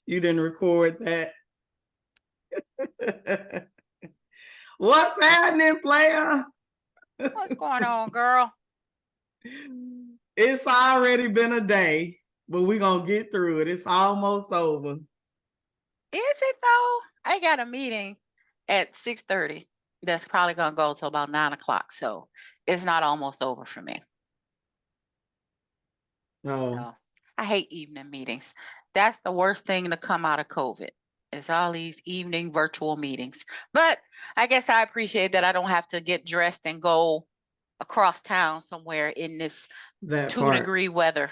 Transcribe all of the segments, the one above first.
You didn't record that. What's happening, player? What's going on, girl? It's already been a day, but we're going to get through it. It's almost over. Is it though? I got a meeting at 6:30. That's probably gonna go till about 9 o'clock. So it's not almost over for me. Oh, No, I hate evening meetings. That's the worst thing to come out of COVID. Is all these evening virtual meetings. But I guess I appreciate that I don't have to get dressed and go across town somewhere in this that 2-degree weather.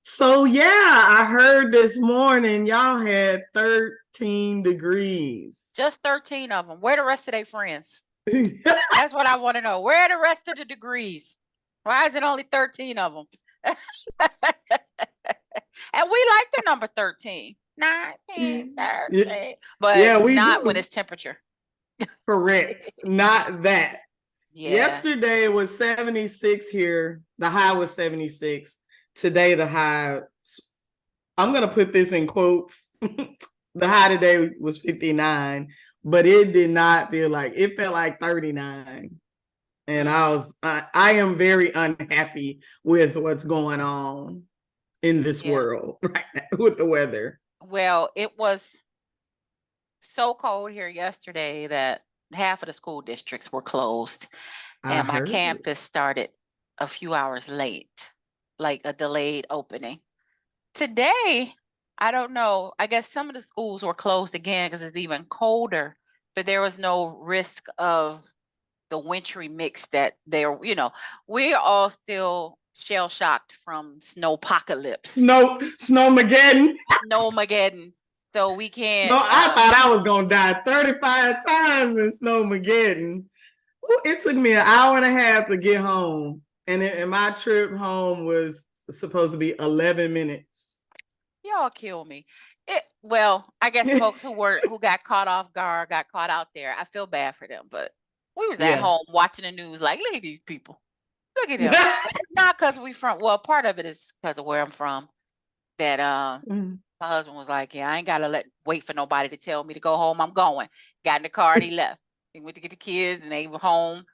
So, yeah, I heard this morning y'all had 13 degrees. Just 13 of them. Where the rest of their friends? That's what I want to know. Where are the rest of the degrees? Why is it only 13 of them? And we like the number 13. 19, 13. But yeah, not when it's temperature. Correct. Not that. Yeah. Yesterday it was 76 here. The high was 76. Today the high, I'm going to put this in quotes. The high today was 59, but it did not feel like, it felt like 39. And I am very unhappy with what's going on in this world right now with the weather. Well, it was so cold here yesterday that half of the school districts were closed, and my campus started a few hours late, like a delayed opening. Today, I don't know. I guess some of the schools were closed again because it's even colder, but there was no risk of the wintry mix that they're, we're all still shell shocked from snowpocalypse. Snowmageddon. Snowmageddon. So we can't. I thought I was going to die 35 times in Snowmageddon. It took me an hour and a half to get home. And my trip home was supposed to be 11 minutes. Y'all kill me. Well, I guess folks who got caught off guard, got caught out there. I feel bad for them, but we was at home watching the news like, look at these people. Look at them. Not because we from, well, part of it is because of where I'm from. That my husband was like, yeah, I ain't gotta wait for nobody to tell me to go home. I'm going. Got in the car and he left. He went to get the kids and they were home.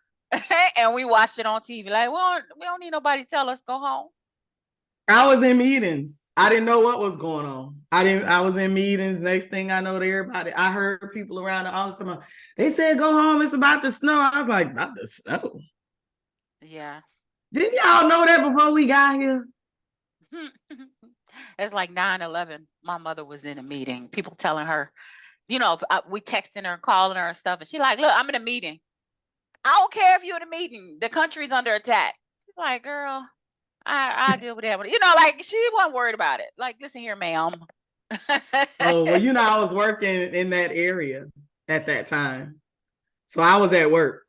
And we watched it on TV. Like, well, we don't need nobody to tell us go home. I was in meetings. I didn't know what was going on. I was in meetings. Next thing I know, I heard people around the office talking about, they said go home, it's about to snow. I was like, about to snow? Yeah. Didn't y'all know that before we got here? It's like 9/11. My mother was in a meeting. People telling her, we texting her and calling her and stuff. And she's like, look, I'm in a meeting. I don't care if you're in a meeting. The country's under attack. She's like, girl, I deal with that. Like she wasn't worried about it. Like, listen here, ma'am. Oh, well, I was working in that area at that time. So I was at work.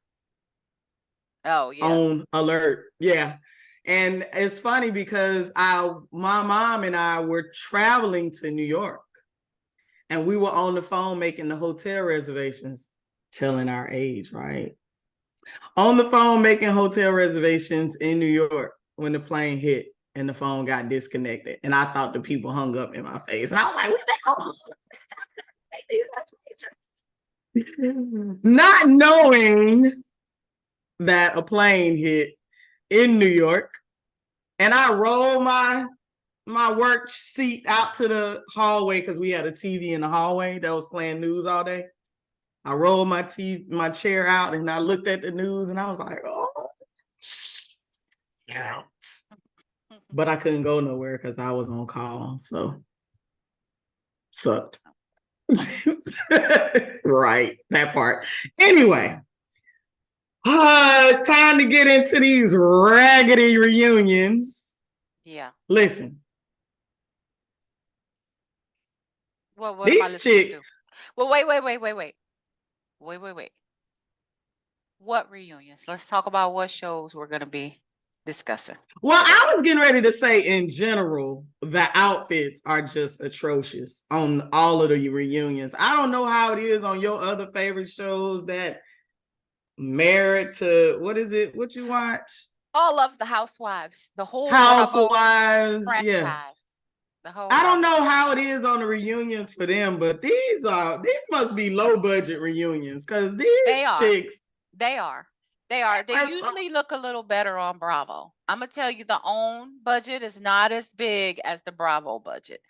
Oh, yeah. On alert. Yeah. And it's funny because my mom and I were traveling to New York. And we were on the phone making the hotel reservations, telling our age, right? On the phone making hotel reservations in New York when the plane hit and the phone got disconnected. And I thought the people hung up in my face. And I was like, what the hell? Not knowing that a plane hit in New York. And I rolled my work seat out to the hallway because we had a TV in the hallway that was playing news all day. I rolled my chair out and I looked at the news and I was like, oh, out. But I couldn't go nowhere because I was on call. So sucked. Right, that part. Anyway, it's time to get into these raggedy reunions. Yeah. Listen. Well, what these chicks. Well, wait. What reunions? Let's talk about what shows we're going to be discussing. Well, I was getting ready to say, in general, the outfits are just atrocious on all of the reunions. I don't know how it is on your other favorite shows that merit to, what is it? What you watch? All of the Housewives, the whole Housewives, franchise. Yeah. The whole I don't Bravo. know how it is on the reunions for them, but these must be low budget reunions because They these are. chicks. They are. They are. They are so- usually look a little better on Bravo. I'm gonna tell you, the OWN budget is not as big as the Bravo budget.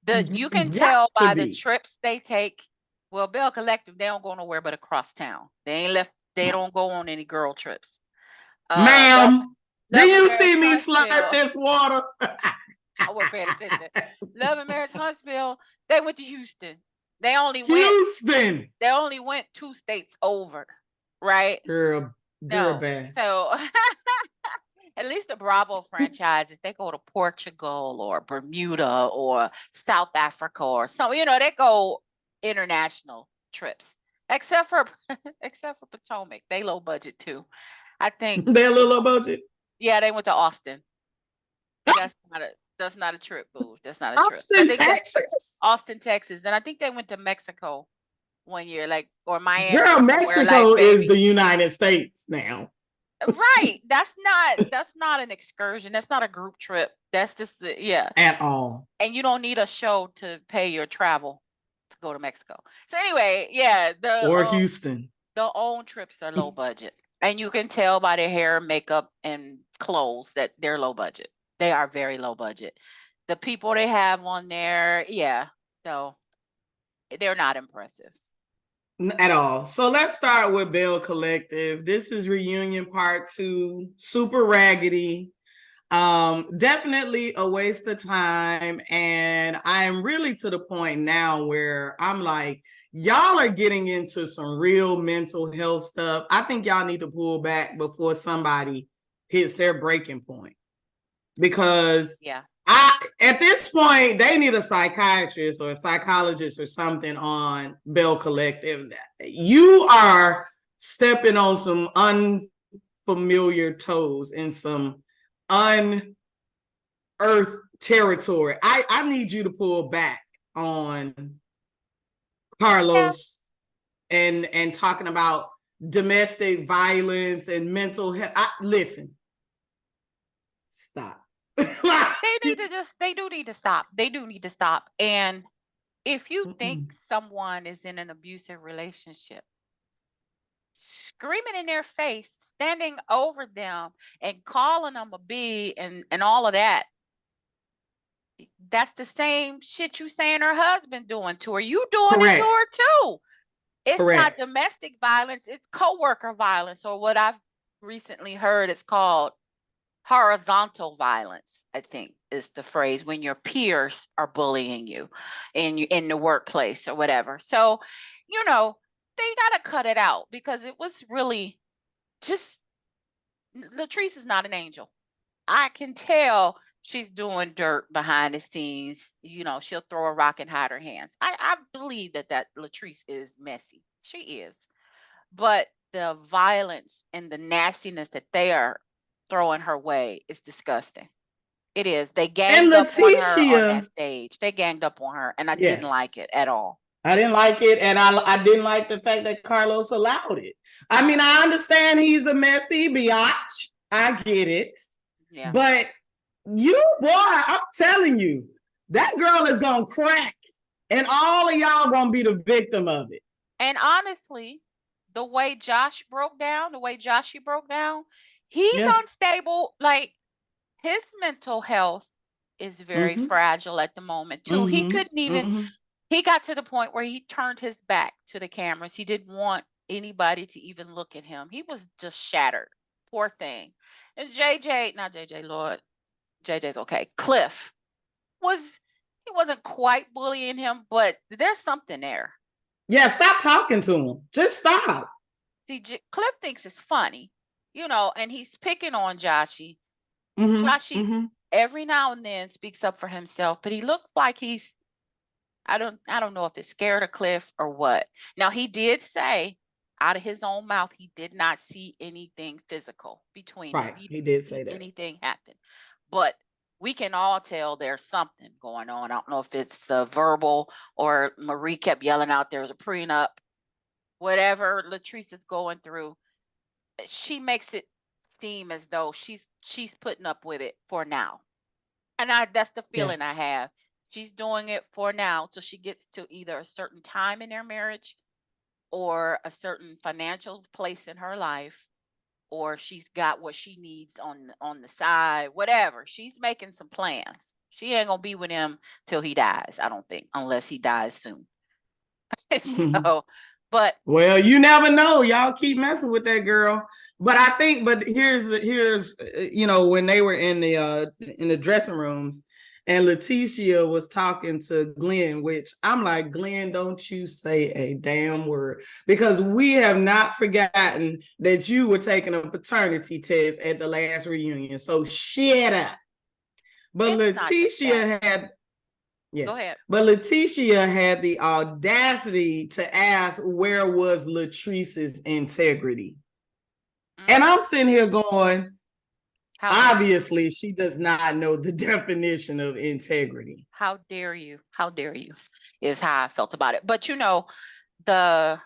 You can got tell to by the be. trips they take. Well, Belle Collective, they don't go nowhere but across town. They ain't left. They don't go on any girl trips. Love, Ma'am, do Love and you Marriage see me slurp Huntsville. this water? I wasn't paying attention. Love and Marriage Huntsville. They went to Houston. They only went. Houston. They only went 2 states over, right? Girl No. bad. So at least the Bravo franchises, they go to Portugal or Bermuda or South Africa or some, they go international trips. Except for except for Potomac. They low budget too. I think They're a little low budget. yeah, they went to Austin. That's not a trip, boo. That's not a trip. Austin, Texas. Austin, Texas. And I think they went to Mexico one year, like, or Miami Girl, or somewhere, Mexico like, is baby. the United States now. Right. That's not an excursion. That's not a group trip. That's just yeah. At all. And you don't need a show to pay your travel to go to Mexico. So anyway, yeah, Or Houston. The OWN trips are low budget. And you can tell by their hair, makeup, and clothes that they're low budget. They are very low budget. The people they have on there, yeah, no, they're not impressive. At all. So let's start with Belle Collective. This is reunion part 2, super raggedy. Definitely a waste of time. And I'm really to the point now where I'm like, y'all are getting into some real mental health stuff. I think y'all need to pull back before somebody hits their breaking point. Because yeah, at this point, they need a psychiatrist or a psychologist or something on Belle Collective. You are stepping on some unfamiliar toes in some unearthed territory. I need you to pull back on Carlos and talking about domestic violence and mental health. Listen, stop. they do need to stop. They do need to stop. And if you think someone is in an abusive relationship, screaming in their face, standing over them and calling them a B and all of that, that's the same shit you saying her husband doing to her. You doing Correct. It to her too. It's Correct. Not domestic violence, it's coworker violence, or what I've recently heard is called horizontal violence, I think is the phrase, when your peers are bullying you in the workplace or whatever. So, they got to cut it out, because it was really just, Latrice is not an angel. I can tell she's doing dirt behind the scenes. She'll throw a rock and hide her hands. I believe that Latrice is messy. She is. But the violence and the nastiness that they are throwing her way is disgusting. It is. They ganged up on her on that stage. They ganged up on her, and I didn't like it at all. I didn't like it, and I didn't like the fact that Carlos allowed it. I mean, I understand he's a messy biatch. I get it. Yeah. But I'm telling you, that girl is gonna crack, and all of y'all gonna be the victim of it. And honestly, the way Joshy broke down, he's unstable. Like, his mental health is very fragile at the moment too. He couldn't even, he got to the point where he turned his back to the cameras. He didn't want anybody to even look at him. He was just shattered. Poor thing. And JJ's okay. Cliff he wasn't quite bullying him, but there's something there. Yeah, stop talking to him. Just stop. See, Cliff thinks it's funny, and he's picking on Joshy. Joshy every now and then speaks up for himself, but he looks like he's, I don't know if it's scared of Cliff or what. Now, he did say out of his own mouth he did not see anything physical between them. He did say that. Anything happened. But we can all tell there's something going on. I don't know if it's the verbal, or Marie kept yelling out there was a prenup. Whatever Latrice is going through, she makes it seem as though she's putting up with it for now. And that's the feeling I have. She's doing it for now till she gets to either a certain time in their marriage or a certain financial place in her life, or she's got what she needs on the side, whatever. She's making some plans. She ain't gonna be with him till he dies, I don't think, unless he dies soon. So, but well, you never know. Y'all keep messing with that girl. But I think, but here's you know, when they were in the dressing rooms and Leticia was talking to Glenn, which I'm like, Glenn, don't you say a damn word, because we have not forgotten that you were taking a paternity test at the last reunion. So shut up. But Leticia had yeah. Go ahead. But Leticia had the audacity to ask where was Latrice's integrity. And I'm sitting here going, obviously, she does not know the definition of integrity. How dare you? How dare you? Is how I felt about it. But you know, the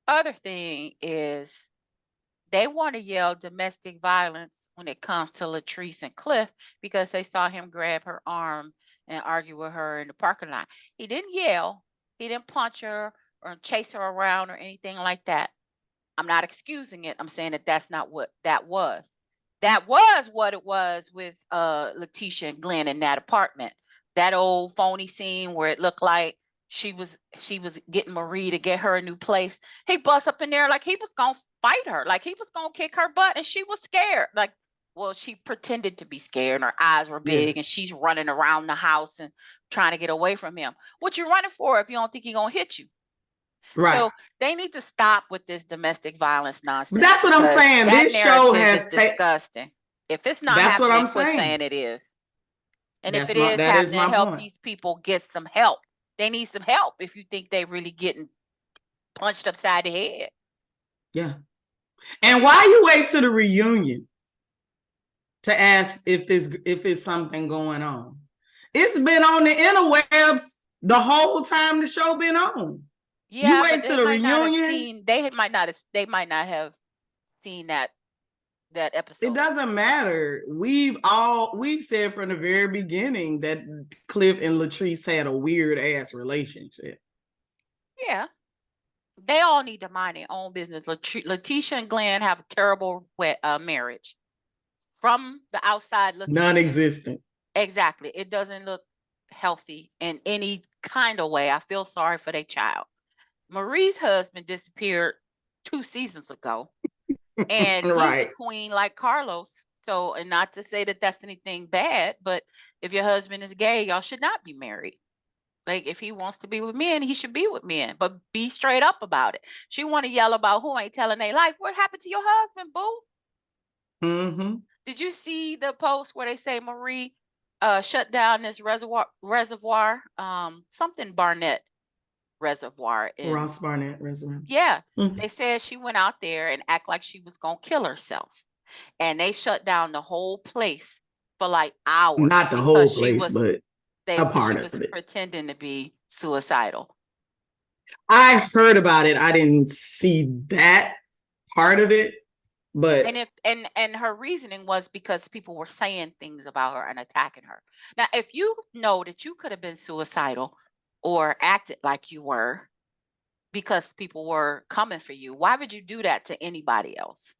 other thing is they want to yell domestic violence when it comes to Latrice and Cliff because they saw him grab her arm and argue with her in the parking lot. He didn't yell, he didn't punch her or chase her around or anything like that. I'm not excusing it. I'm saying that that's not what that was. That was what it was with Leticia and Glenn in that apartment. That old phony scene where it looked like she was getting Marie to get her a new place. He bust up in there like he was gonna fight her, like he was gonna kick her butt, and she was scared. Like, well, she pretended to be scared, and her eyes were big, and she's running around the house and trying to get away from him. What you running for if you don't think he's gonna hit you? Right. So they need to stop with this domestic violence nonsense. But that's what I'm saying. This show has disgusting. If it's not that's happening, what I'm quit saying it is. And if it is happening, help these people get some help. They need some help if you think they really getting punched upside the head. Yeah. And why you wait to the reunion to ask if it's something going on? It's been on the interwebs the whole time the show been on. Yeah, you wait to the reunion. They might not have seen that episode. It doesn't matter. We've said from the very beginning that Cliff and Latrice had a weird ass relationship. Yeah. They all need to mind their own business. Leticia and Glenn have a terrible marriage. From the outside looking non-existent. Exactly. It doesn't look healthy in any kind of way. I feel sorry for their child. Marie's husband disappeared 2 seasons ago. And he's a queen like Carlos. So, and not to say that that's anything bad, but if your husband is gay, y'all should not be married. Like, if he wants to be with men, he should be with men, but be straight up about it. She want to yell about who ain't telling their life. What happened to your husband, boo? Mm-hmm. Did you see the post where they say Marie shut down this reservoir, something Barnett reservoir in Ross Barnett reservoir? Yeah. Mm-hmm. They said she went out there and act like she was gonna kill herself, and they shut down the whole place for like hours. Not the whole place, but a part of it. Pretending to be suicidal. I heard about it. I didn't see that part of it, but and her reasoning was because people were saying things about her and attacking her. Now, if you know that you could have been suicidal or acted like you were because people were coming for you, why would you do that to anybody else?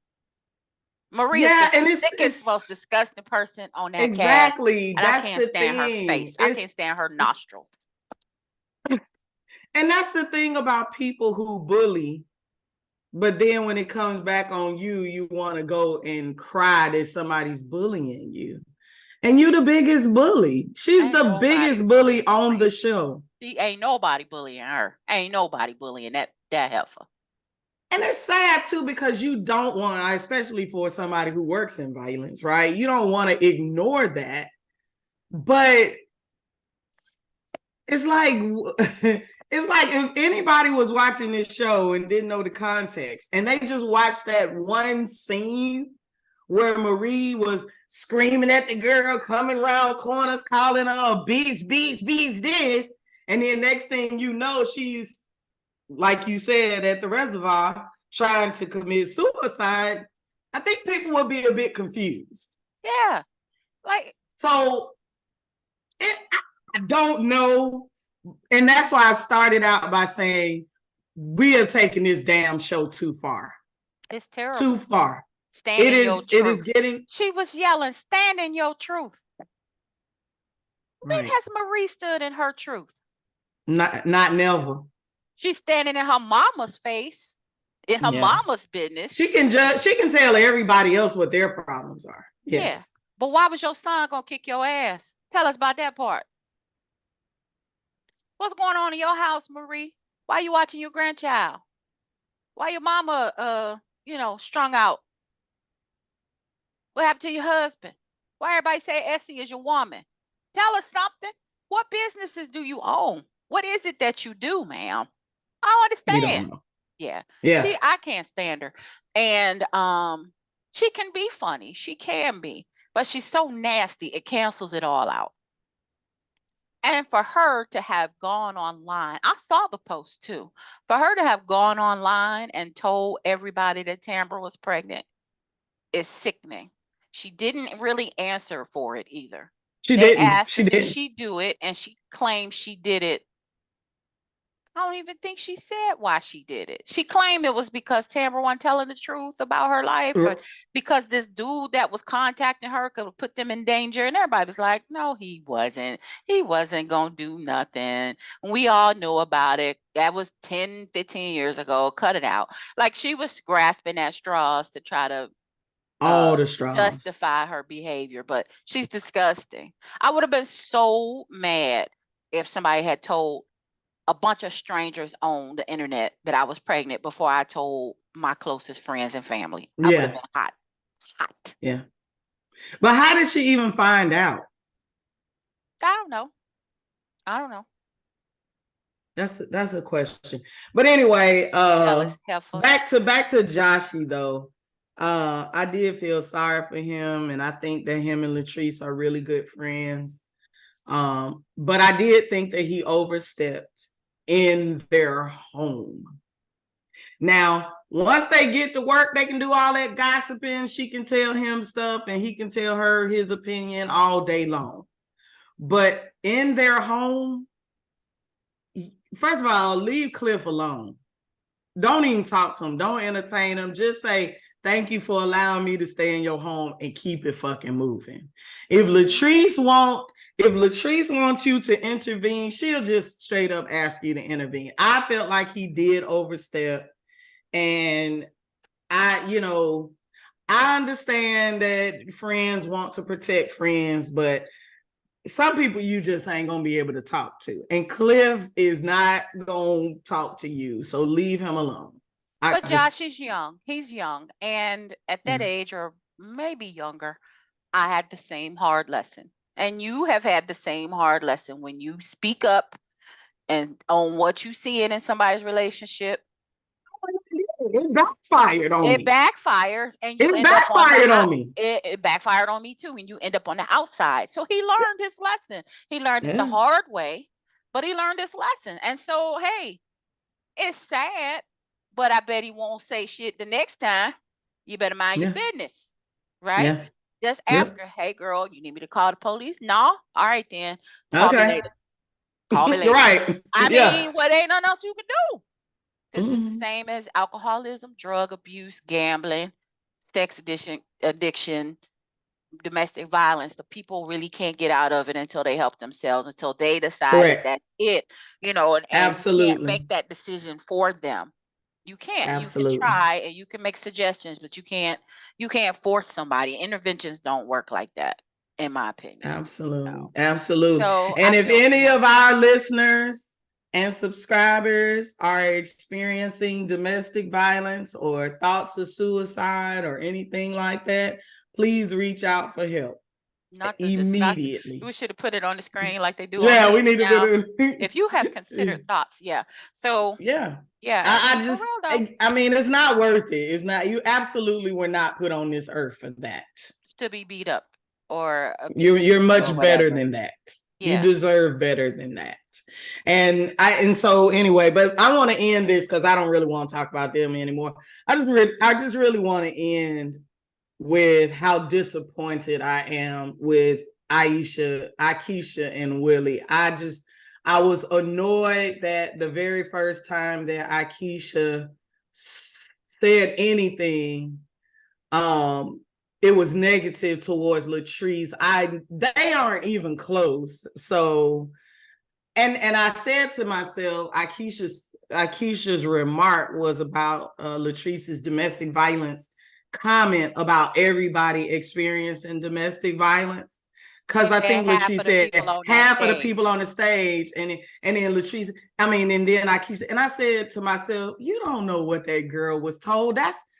Marie is the sickest, most disgusting person on that cast. Exactly. And I can't stand her face. I can't stand her nostrils. And that's the thing about people who bully. But then when it comes back on you, you want to go and cry that somebody's bullying you. And you're the biggest bully. She's the biggest bully on the show. She ain't nobody bullying her. Ain't nobody bullying that heifer. And it's sad too, because you don't want, especially for somebody who works in violence, right? You don't want to ignore that. But it's like if anybody was watching this show and didn't know the context, and they just watched that one scene where Marie was screaming at the girl, coming around corners, calling her a bitch, this. And then next thing you know, she's, like you said, at the reservoir trying to commit suicide. I think people will be a bit confused. Yeah. I don't know. And that's why I started out by saying we are taking this damn show too far. It's terrible. Too far. Stand in your truth. It is getting. She was yelling, stand in your truth. Right. When has Marie stood in her truth? Not never. She's standing in her mama's face, in her mama's business. She can tell everybody else what their problems are. Yes. Yeah. But why was your son gonna kick your ass? Tell us about that part. What's going on in your house, Marie? Why are you watching your grandchild? Why your mama strung out? What happened to your husband? Why everybody say Essie is your woman? Tell us something. What businesses do you own? What is it that you do, ma'am? I don't understand. You don't know. Yeah. Yeah. I can't stand her. And she can be funny. She can be. But she's so nasty, it cancels it all out. And for her to have gone online, I saw the post too. For her to have gone online and told everybody that Tambra was pregnant is sickening. She didn't really answer for it either. They asked her, did she do it? And she claimed she did it. I don't even think she said why she did it. She claimed it was because Tambra wasn't telling the truth about her life, or because this dude that was contacting her could put them in danger. And everybody was like, no, he wasn't. He wasn't going to do nothing. We all know about it. That was 10, 15 years ago. Cut it out. Like, she was grasping at straws to try to all the straws justify her behavior, but she's disgusting. I would have been so mad if somebody had told a bunch of strangers on the internet that I was pregnant before I told my closest friends and family. I would have been hot. Yeah. But how did she even find out? I don't know. That's a question. But anyway, back to Joshy though. I did feel sorry for him, and I think that him and Latrice are really good friends. But I did think that he overstepped in their home. Now, once they get to work, they can do all that gossiping. She can tell him stuff and he can tell her his opinion all day long. But in their home, first of all, leave Cliff alone. Don't even talk to him. Don't entertain him. Just say, thank you for allowing me to stay in your home, and keep it fucking moving. If Latrice wants you to intervene, she'll just straight up ask you to intervene. I felt like he did overstep, and I understand that friends want to protect friends, but some people you just ain't gonna be able to talk to, and Cliff is not gonna talk to you, so leave him alone. But Josh is young. He's young, and at that age, or maybe younger, I had the same hard lesson, and you have had the same hard lesson when you speak up and on what you see in somebody's relationship. It backfired on me. It backfires, and you it backfired on me. It backfired on me too, and you end up on the outside. So he learned his lesson. He learned it the hard way, but he learned his lesson. And so, hey, it's sad, but I bet he won't say shit the next time. You better mind your business, right? Yeah. Just ask her, hey, girl, you need me to call the police? No? All right, then. Call me later. Call me later. Right. I mean, well, ain't nothing else you can do. Because it's the same as alcoholism, drug abuse, gambling, sex addiction, domestic violence. The people really can't get out of it until they help themselves, until they decide that that's it, and absolutely you can't make that decision for them. You can't. Absolutely. You can try and you can make suggestions, but you can't force somebody. Interventions don't work like that, in my opinion. Absolutely. Absolutely. So and if any of our listeners and subscribers are experiencing domestic violence or thoughts of suicide or anything like that, please reach out for help. Immediately. We should have put it on the screen like they do. Yeah, we need to put it. If you have considered thoughts, So yeah. I mean, it's not worth it. It's not. You absolutely were not put on this earth for that. To be beat up or you're much better than that. Yeah. You deserve better than that. And so anyway, but I want to end this because I don't really want to talk about them anymore. I just really want to end with how disappointed I am with Akeisha and Willie. I was annoyed that the very first time that Akeisha said anything, it was negative towards Latrice. They aren't even close. So, and I said to myself, Akeisha's remark was about Latrice's domestic violence comment about everybody experiencing domestic violence. Because I think Latrice said half of the people on the stage, and then Latrice, and then Akeisha, and I said to myself, you don't know what that girl was told.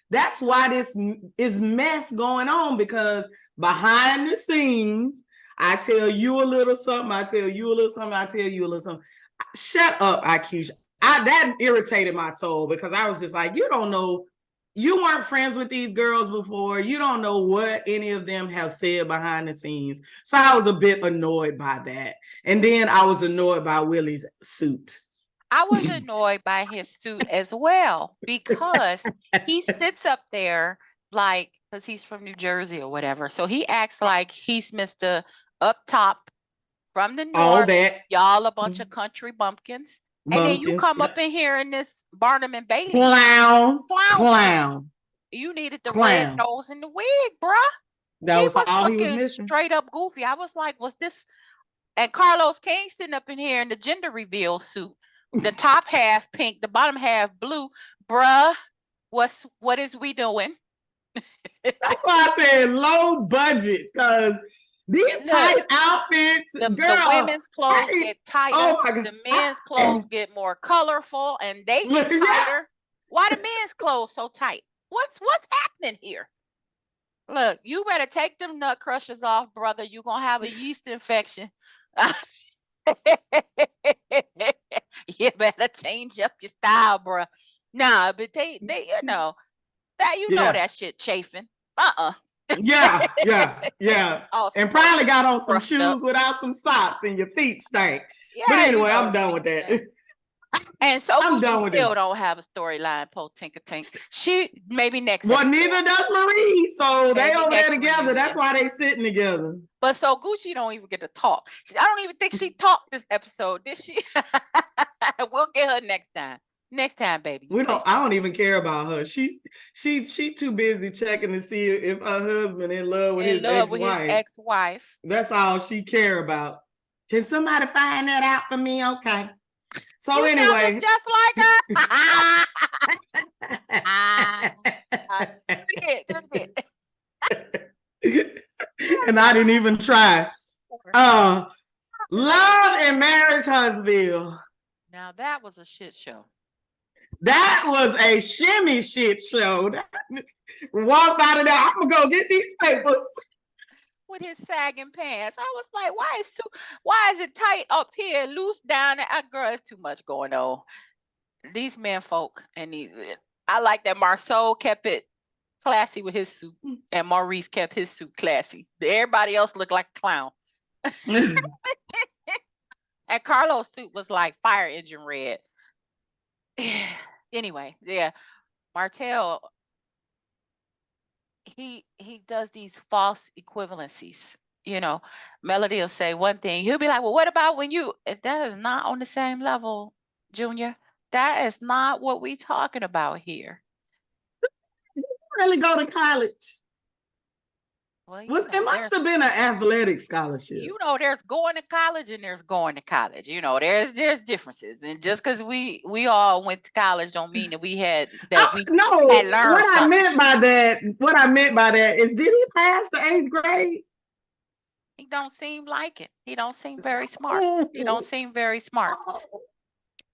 That's why this is mess going on, because behind the scenes, I tell you a little something, I tell you a little something, I tell you a little something. Shut up, Akeisha. That irritated my soul, because I was just like, you don't know, you weren't friends with these girls before. You don't know what any of them have said behind the scenes. So I was a bit annoyed by that. And then I was annoyed by Willie's suit. I was annoyed by his suit as well, because he sits up there like, because he's from New Jersey or whatever. So he acts like he's Mr. Up Top from the north. All that. Y'all a bunch of country bumpkins. And then you come up in here in this Barnum and Bailey. Clown. You needed the red nose and the wig, bruh. That was all he was missing. Straight up goofy. I was like, was this? And Carlos King sitting up in here in the gender reveal suit. The top half pink, the bottom half blue. Bruh, what is we doing? That's why I said low budget, because these tight outfits, the women's clothes get tighter, the men's clothes get more colorful, and they get tighter. Why the men's clothes so tight? What's happening here? Look, you better take them nut crushers off, brother. You're gonna have a yeast infection. You better change up your style, bro. Nah, but they know that shit chafing. Yeah. And probably got on some shoes without some socks, and your feet stank. Yeah, but anyway, I'm done with that. And so Gucci still don't have a storyline, po Tinker Tink. She maybe next. Well, neither does Marie. So they over there together. That's why they sitting together. But so Gucci don't even get to talk. I don't even think she talked this episode, did she? We'll get her next time. Next time, baby. I don't even care about her. She too busy checking to see if her husband in love with his ex-wife. That's all she care about. Can somebody find that out for me? Okay. So anyway, just like her. And I didn't even try. Love and Marriage Huntsville. Now that was a shit show. That was a shimmy shit show. Walked out of there. I'm gonna go get these papers. With his sagging pants, I was like, why is it tight up here, loose down there? Girl, it's too much going on. These men folk, and I like that Marceau kept it classy with his suit, and Maurice kept his suit classy. Everybody else looked like a clown. And Carlos' suit was like fire engine red. Anyway, yeah, Martell, he does these false equivalencies. Melody will say one thing, he'll be like, well, what about when that is not on the same level, Junior. That is not what we talking about here. You really go to college? Well, it must have been an athletic scholarship. There's going to college and there's going to college. There's differences, and just because we all went to college don't mean that we had learned. What I meant by that is, did he pass the 8th grade? He don't seem like it. He don't seem very smart.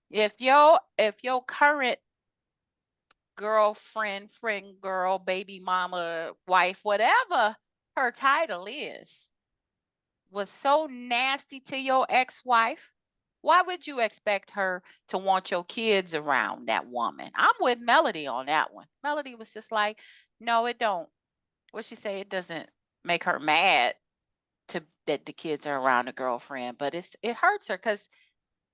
If your current girlfriend, friend, girl, baby mama, wife, whatever her title was so nasty to your ex-wife, why would you expect her to want your kids around that woman? I'm with Melody on that one. Melody was just like, no, it don't. What she say? It doesn't make her mad that the kids are around a girlfriend, but it hurts her because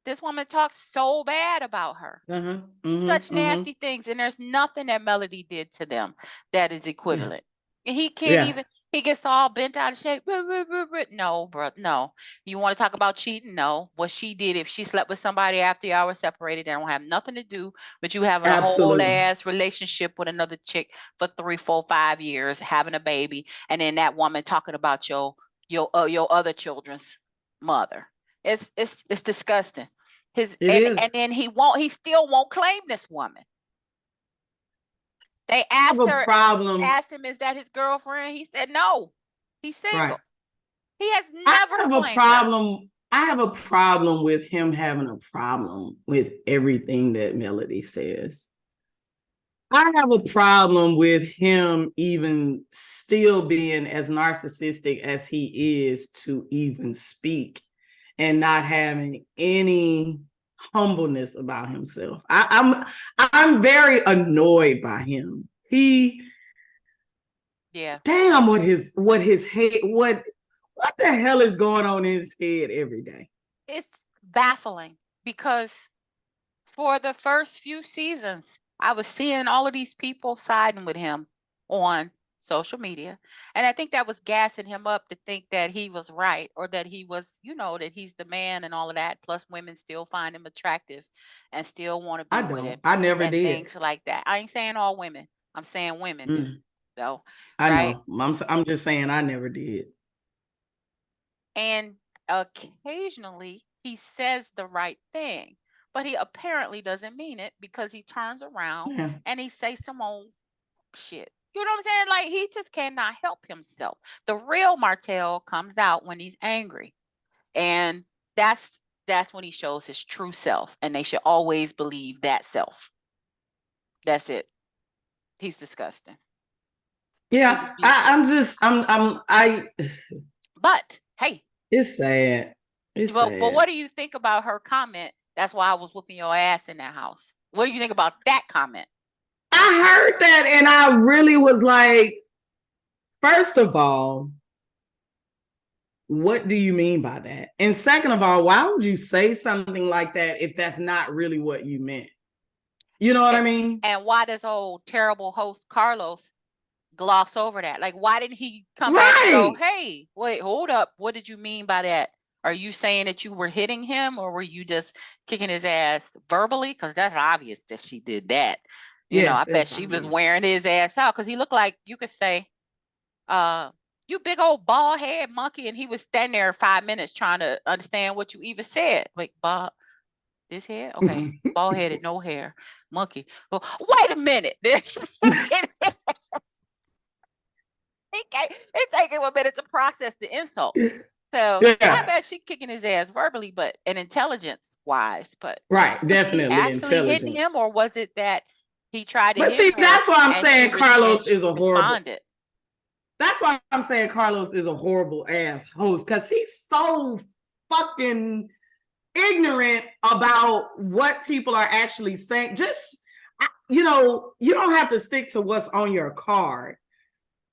this woman talks so bad about her. Such nasty things, and there's nothing that Melody did to them that is equivalent. And he can't Yeah. even, he gets all bent out of shape. No, bro, no. You want to talk about cheating? No. What she did, if she slept with somebody after y'all were separated, that don't have nothing to do with you having a whole Absolutely. ass relationship with another chick for 3, 4, 5 years, having a baby, and then that woman talking about your other children's mother. It's disgusting. It And is. then he still won't claim this woman. They I have a problem. asked him, is that his girlfriend? He said no. He's Right. single. He has I never have a claimed her. problem. I have a problem with him having a problem with everything that Melody says. I have a problem with him even still being as narcissistic as he is to even speak and not having any humbleness about himself. I'm very annoyed by him. Yeah. Damn, what the hell is going on in his head every day? It's baffling because for the first few seasons, I was seeing all of these people siding with him on social media. And I think that was gassing him up to think that he was right, or that he was, that he's the man and all of that. Plus, women still find him attractive and still want to I be with don't. him I never and did. things like that. I ain't saying all women, I'm saying women do. So, I right. know. I'm just saying I never did. And occasionally he says the right thing, but he apparently doesn't mean it, because he turns around and he says some old shit. You know what I'm saying? Like, he just cannot help himself. The real Martell comes out when he's angry. And that's when he shows his true self. And they should always believe that self. That's it. He's disgusting. Yeah, But hey, it's sad. It's but sad. what do you think about her comment? That's why I was whooping your ass in that house. What do you think about that comment? I heard that and I really was like, first of all, what do you mean by that? And second of all, why would you say something like that if that's not really what you meant? You know what I mean? And why does old terrible host Carlos gloss over that? Like, why didn't he come back and go, hey, wait, hold up. What did you mean by that? Are you saying that you were hitting him, or were you just kicking his ass verbally? Because that's obvious that she did that. I bet she was wearing his ass out, because he looked like, you could say, you big old bald head monkey. And he was standing there 5 minutes trying to understand what you even said. Wait, Bob, this hair? Okay. Bald headed, no hair, monkey. Well, wait a minute. It take him a minute to process the insult. So I bet she kicking his ass verbally, but and intelligence wise. But definitely was she actually hitting him, or was it that he tried to hit her? That's why I'm saying Carlos is a horrible. That's why I'm saying Carlos is a horrible ass host, because he's so fucking ignorant about what people are actually saying. Just, you don't have to stick to what's on your card,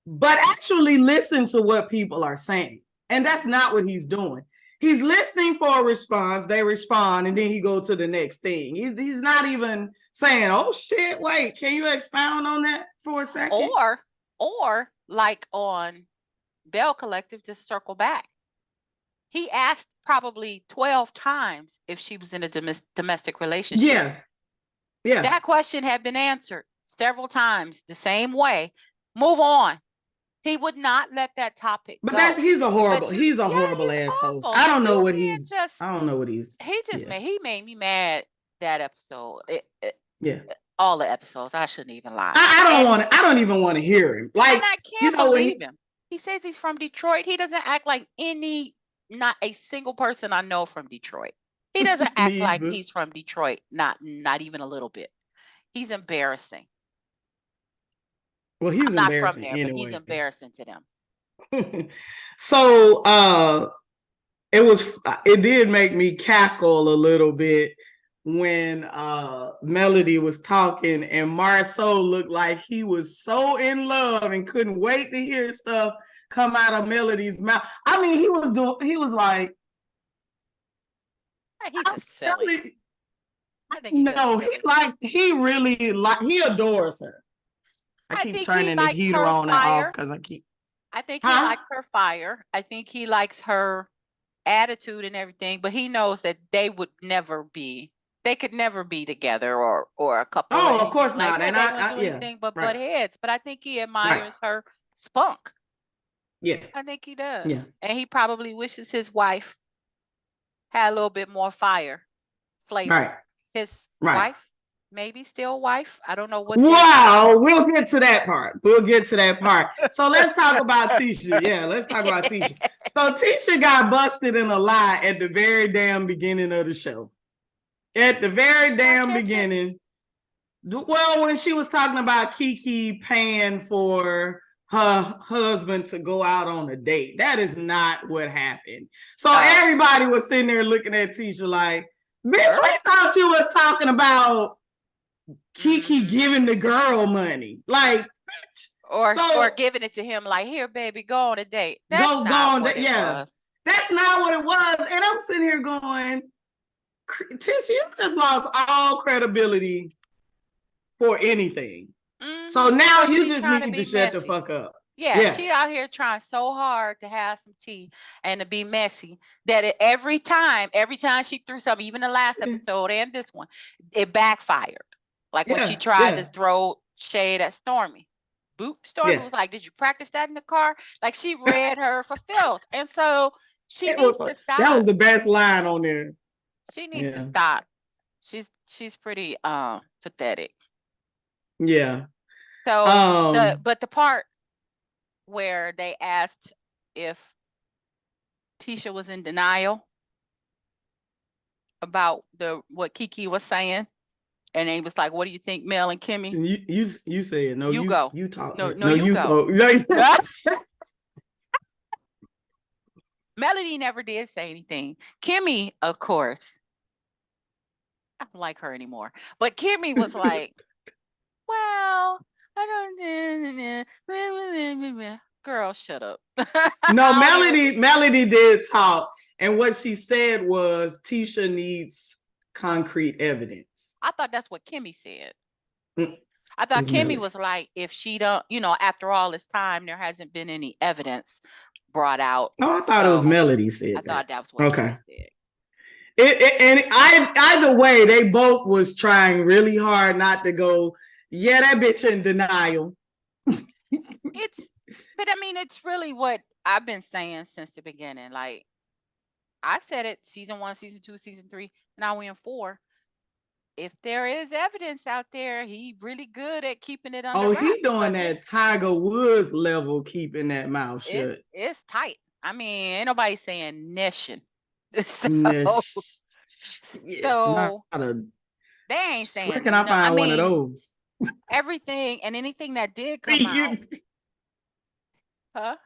but actually listen to what people are saying. And that's not what he's doing. He's listening for a response, they respond, and then he go to the next thing. He's not even saying, oh shit, wait, can you expound on that for a second? Or like on Belle Collective, just circle back. He asked probably 12 times if she was in a domestic relationship. Yeah. That question had been answered several times the same way. Move on. He would not let that topic go. But he's a horrible ass host. I don't know what he's. He made me mad that episode. All the episodes. I shouldn't even lie. I don't even want to hear him. Like, and I can't believe him. He says he's from Detroit. He doesn't act like not a single person I know from Detroit. He doesn't act like he's from Detroit. Not even a little bit. He's embarrassing. Well, he's not from there, anyway. But he's embarrassing to them. So it did make me cackle a little bit when Melody was talking and Marceau looked like he was so in love and couldn't wait to hear stuff come out of Melody's mouth. I mean, he was like, he's just silly. I think he really he adores her. I I keep think he turning the likes heater her on and off fire. because I keep. I think he Huh? likes her fire. I think he likes her attitude and everything, but he knows that they could never be together or a couple or Oh, of anything course like not. that. And They wouldn't I do yeah, anything but right, butt heads. But I think he right. admires her spunk. Yeah, I think he does. yeah, And he probably wishes his wife had a little bit more fire flavor. right, His right. wife, maybe still wife. I don't know what they Wow, we'll get to that part. We'll get to that part. So let's talk about Tisha. Yeah, let's talk about Tisha. So Tisha got busted in a lie at the very damn beginning of the show. At the very damn beginning. Well, when she was talking about Kiki paying for her husband to go out on a date, that is not what happened. So everybody was sitting there looking at Tisha like, bitch, we thought you was talking about Kiki giving the girl money. Like, bitch. Or giving it to him like, here, baby, go on a date. That's go not on. what it was. That's not what it was. And I'm sitting here going, Tisha, you just lost all credibility for anything. So now you just need to shut the fuck up. Yeah, she out here trying so hard to have some tea and to be messy that every time she threw something, even the last episode and this one, it backfired. Like when she tried to throw shade at Stormy. Boop, Stormy was like, did you practice that in the car? Like she read her for filth. And so she needs to stop. That was the best line on there. She needs to stop. She's pretty pathetic. Yeah. So but the part where they asked if Tisha was in denial about what Kiki was saying, and they was like, "What do you think, Mel and Kimmy?" You say it. No, you go. You talk. No, you go. Go. Melody never did say anything. Kimmy, of course, I don't like her anymore. But Kimmy was like, "Well, I don't." Girl, shut up. No, Melody did talk, and what she said was Tisha needs concrete evidence. I thought that's what Kimmy said. I thought Kimmy was like, if she don't, after all this time, there hasn't been any evidence brought out. Oh, I thought it was Melody said. I thought that was what Kimmy said. Either way, they both was trying really hard not to go. Yeah, that bitch in denial. But I mean, it's really what I've been saying since the beginning. Like I said it, season 1, season 2, season 3, now we're in 4. If there is evidence out there, he really good at keeping it under wraps. He doing that Tiger Woods level, keeping that mouth shut. It's tight. I mean, ain't nobody saying nation. So they ain't saying. Where can I find one of those? Everything and anything that did come out. Huh?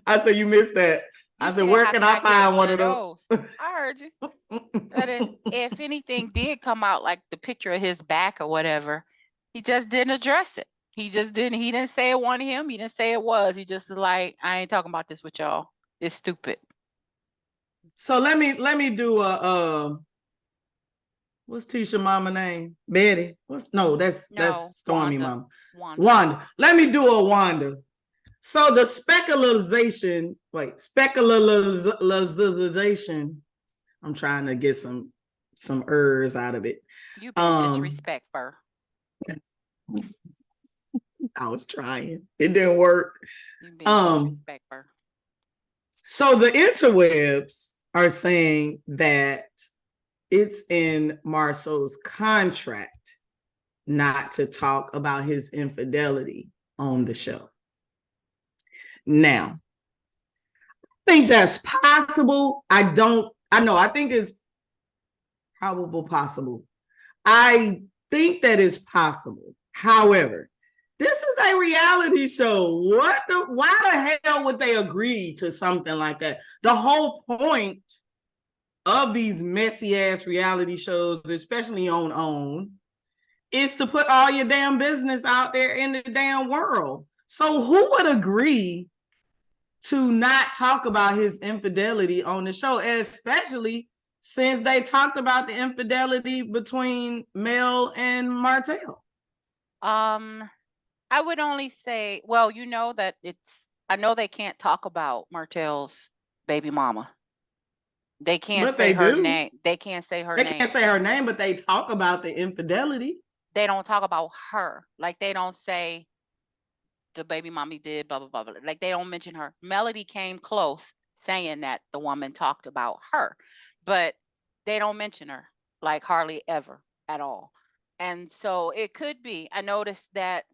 I said you missed that. I said, where can I find one of those? I heard you. But if anything did come out, like the picture of his back or whatever, he just didn't address it. He didn't say it wasn't him. He didn't say it was. He just like, I ain't talking about this with y'all. It's stupid. So let me do a what's Tisha mama name? Betty. That's Stormy mama. Wanda. Let me do a Wanda. So the speculation. I'm trying to get some ers out of it. You been disrespect her. I was trying. It didn't work. You been disrespect her. So the interwebs are saying that it's in Marceau's contract not to talk about his infidelity on the show. Now, I think that's possible. I think it's probable possible. I think that is possible. However, this is a reality show. Why the hell would they agree to something like that? The whole point of these messy ass reality shows, especially on OWN, is to put all your damn business out there in the damn world. So who would agree to not talk about his infidelity on the show, especially since they talked about the infidelity between Mel and Martell? I I would only say, well, you know that I know they can't talk about Martell's baby mama. They can't But say they her do. name. They can't say her They name. can't say her name, but they talk about the infidelity. They don't talk about her. Like they don't say the baby mommy did blah blah blah blah. Like they don't mention her. Melody came close saying that the woman talked about her, but they don't mention her like hardly ever at all. And so it could be. I noticed that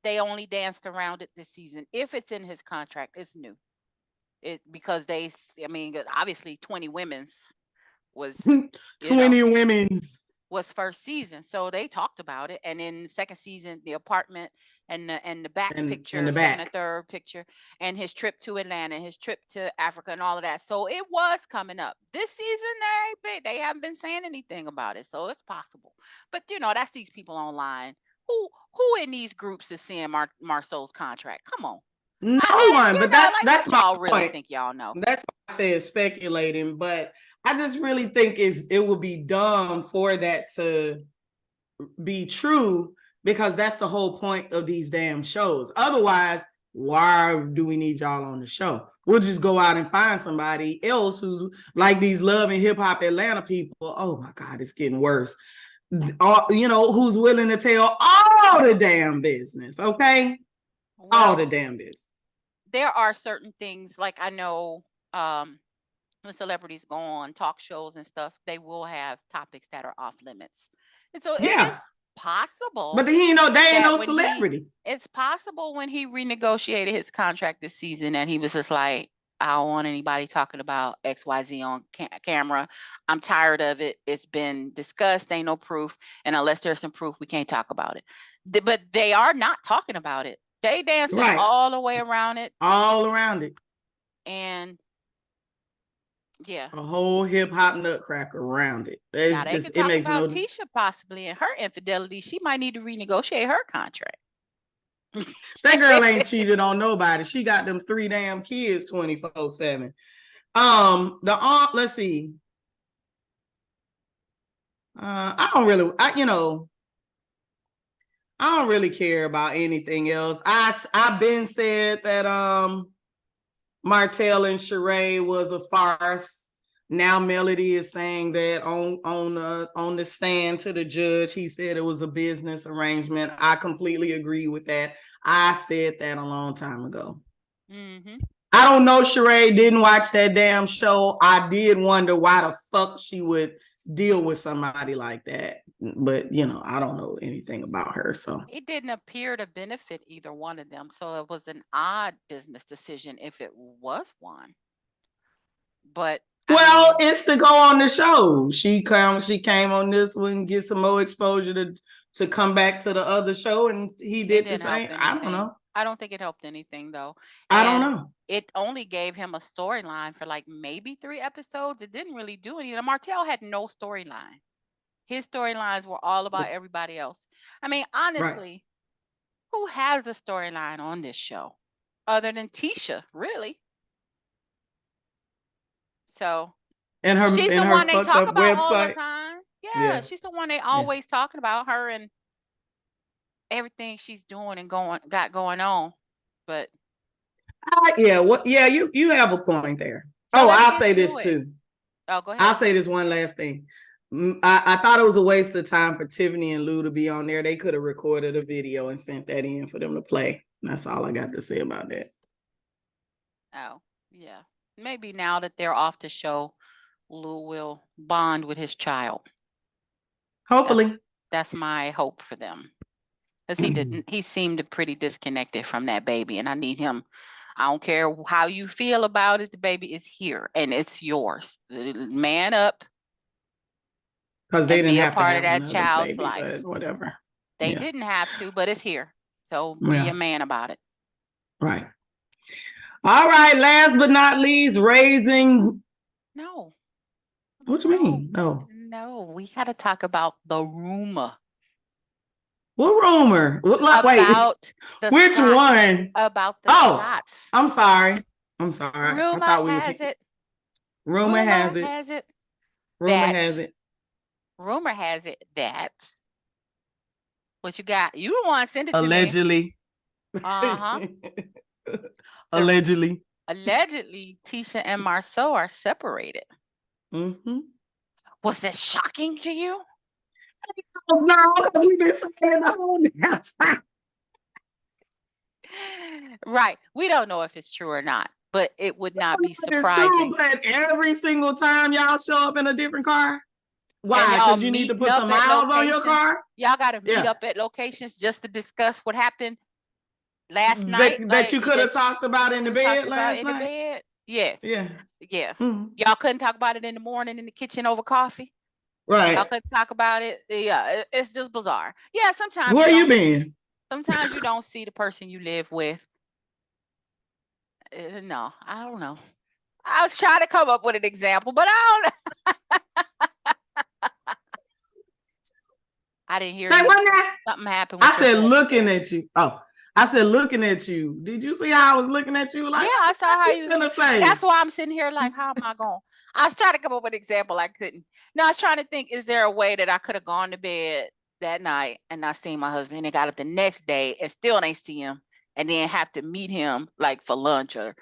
they only danced around it this season. If it's in his contract, it's new. It because I mean, obviously 20 women's was, 20 women's. was first season, so they talked about it. And in the second season, the apartment and the back picture, the second back. and third picture, and his trip to Atlanta, his trip to Africa, and all of that. So it was coming up this season. They haven't been saying anything about it, so it's possible. But that's these people online. Who in these groups is seeing Marceau's contract? Come on. No one, but that's what y'all my really point. think y'all know. That's why I said speculating, but I just really think it would be dumb for that to be true, because that's the whole point of these damn shows. Otherwise, why do we need y'all on the show? We'll just go out and find somebody else who's like these Love and Hip Hop Atlanta people. Oh my God, it's getting worse. Who's willing to tell all the damn business, okay? All the damn business. There are certain things, like I know when celebrities go on talk shows and stuff, they will have topics that are off limits. And so it's possible. But they ain't no celebrity. It's possible when he renegotiated his contract this season and he was just like, I don't want anybody talking about XYZ on camera. I'm tired of it. It's been discussed. Ain't no proof. And unless there's some proof, we can't talk about it. But they are not talking about it. They dancing all the way around it. All around it. And yeah, a whole hip hop nutcracker around it. Now they can talk about Tisha possibly and her infidelity. She might need to renegotiate her contract. That girl ain't cheated on nobody. She got them 3 damn kids 24/7. Let's see. I don't really care about anything else. I've been said that Martell and Sheree was a farce. Now Melody is saying that on the stand to the judge, he said it was a business arrangement. I completely agree with that. I said that a long time ago. Mm-hmm. I don't know. Sheree didn't watch that damn show. I did wonder why the fuck she would deal with somebody like that. But I don't know anything about her. So it didn't appear to benefit either one of them. So it was an odd business decision if it was one. But it's to go on the show. She came on this one, get some more exposure to come back to the other show, and he did the same. I don't know. I don't think it helped anything though. I don't know. It only gave him a storyline for like maybe 3 episodes. It didn't really do anything. Martell had no storyline. His storylines were all about everybody else. I mean, honestly, who has a storyline on this show other than Tisha, really? So and she's the one they talk about all the time. Yeah, she's the one they always talking about, her and everything she's doing and got going on. But you have a point there. So I'll say this too. Oh, go ahead. I'll say this one last thing. I thought it was a waste of time for Tiffany and Lou to be on there. They could have recorded a video and sent that in for them to play. That's all I got to say about that. Oh, yeah. Maybe now that they're off the show, Lou will bond with his child. Hopefully. That's my hope for them. Because he seemed pretty disconnected from that baby, and I need him. I don't care how you feel about it. The baby is here and it's yours. Man up. Because they didn't have a part of that child's life. Whatever. They didn't have to, but it's here. So be a man about it. Right. All right. Last but not least, raising. No. What do you mean? No. No, we got to talk about the rumor. What rumor? About which one? About the shots. I'm sorry. Rumor has it. Rumor has it. Rumor has it that What you got? You the one send it to me. Allegedly. Uh-huh. Allegedly. Allegedly, Tisha and Marceau are separated. Mm-hmm. Was that shocking to you? No, because we've been saying the whole time. Right. We don't know if it's true or not, but it would not be surprising. It's true, but every single time y'all show up in a different car. Why? Because you need to put some miles on your car? Y'all got to meet up at locations just to discuss what happened last night. That you could have talked about in the bed last night? Yes. Yeah. Yeah. Mm-hmm. Y'all couldn't talk about it in the morning in the kitchen over coffee? Right. Y'all couldn't talk about it? Yeah, it's just bizarre. Yeah, sometimes. Where you been? Sometimes you don't see the person you live with. No, I don't know. I was trying to come up with an example, but I don't know. I didn't hear you. What now? Something happened. I said looking at you. Oh, I said looking at you. Did you see how I was looking at you? Like, yeah, I saw how you was saying. That's why I'm sitting here like, how am I going? I was trying to come up with an example. I couldn't. No, I was trying to think, is there a way that I could have gone to bed that night and not seen my husband and got up the next day and still ain't see him and then have to meet him like for lunch or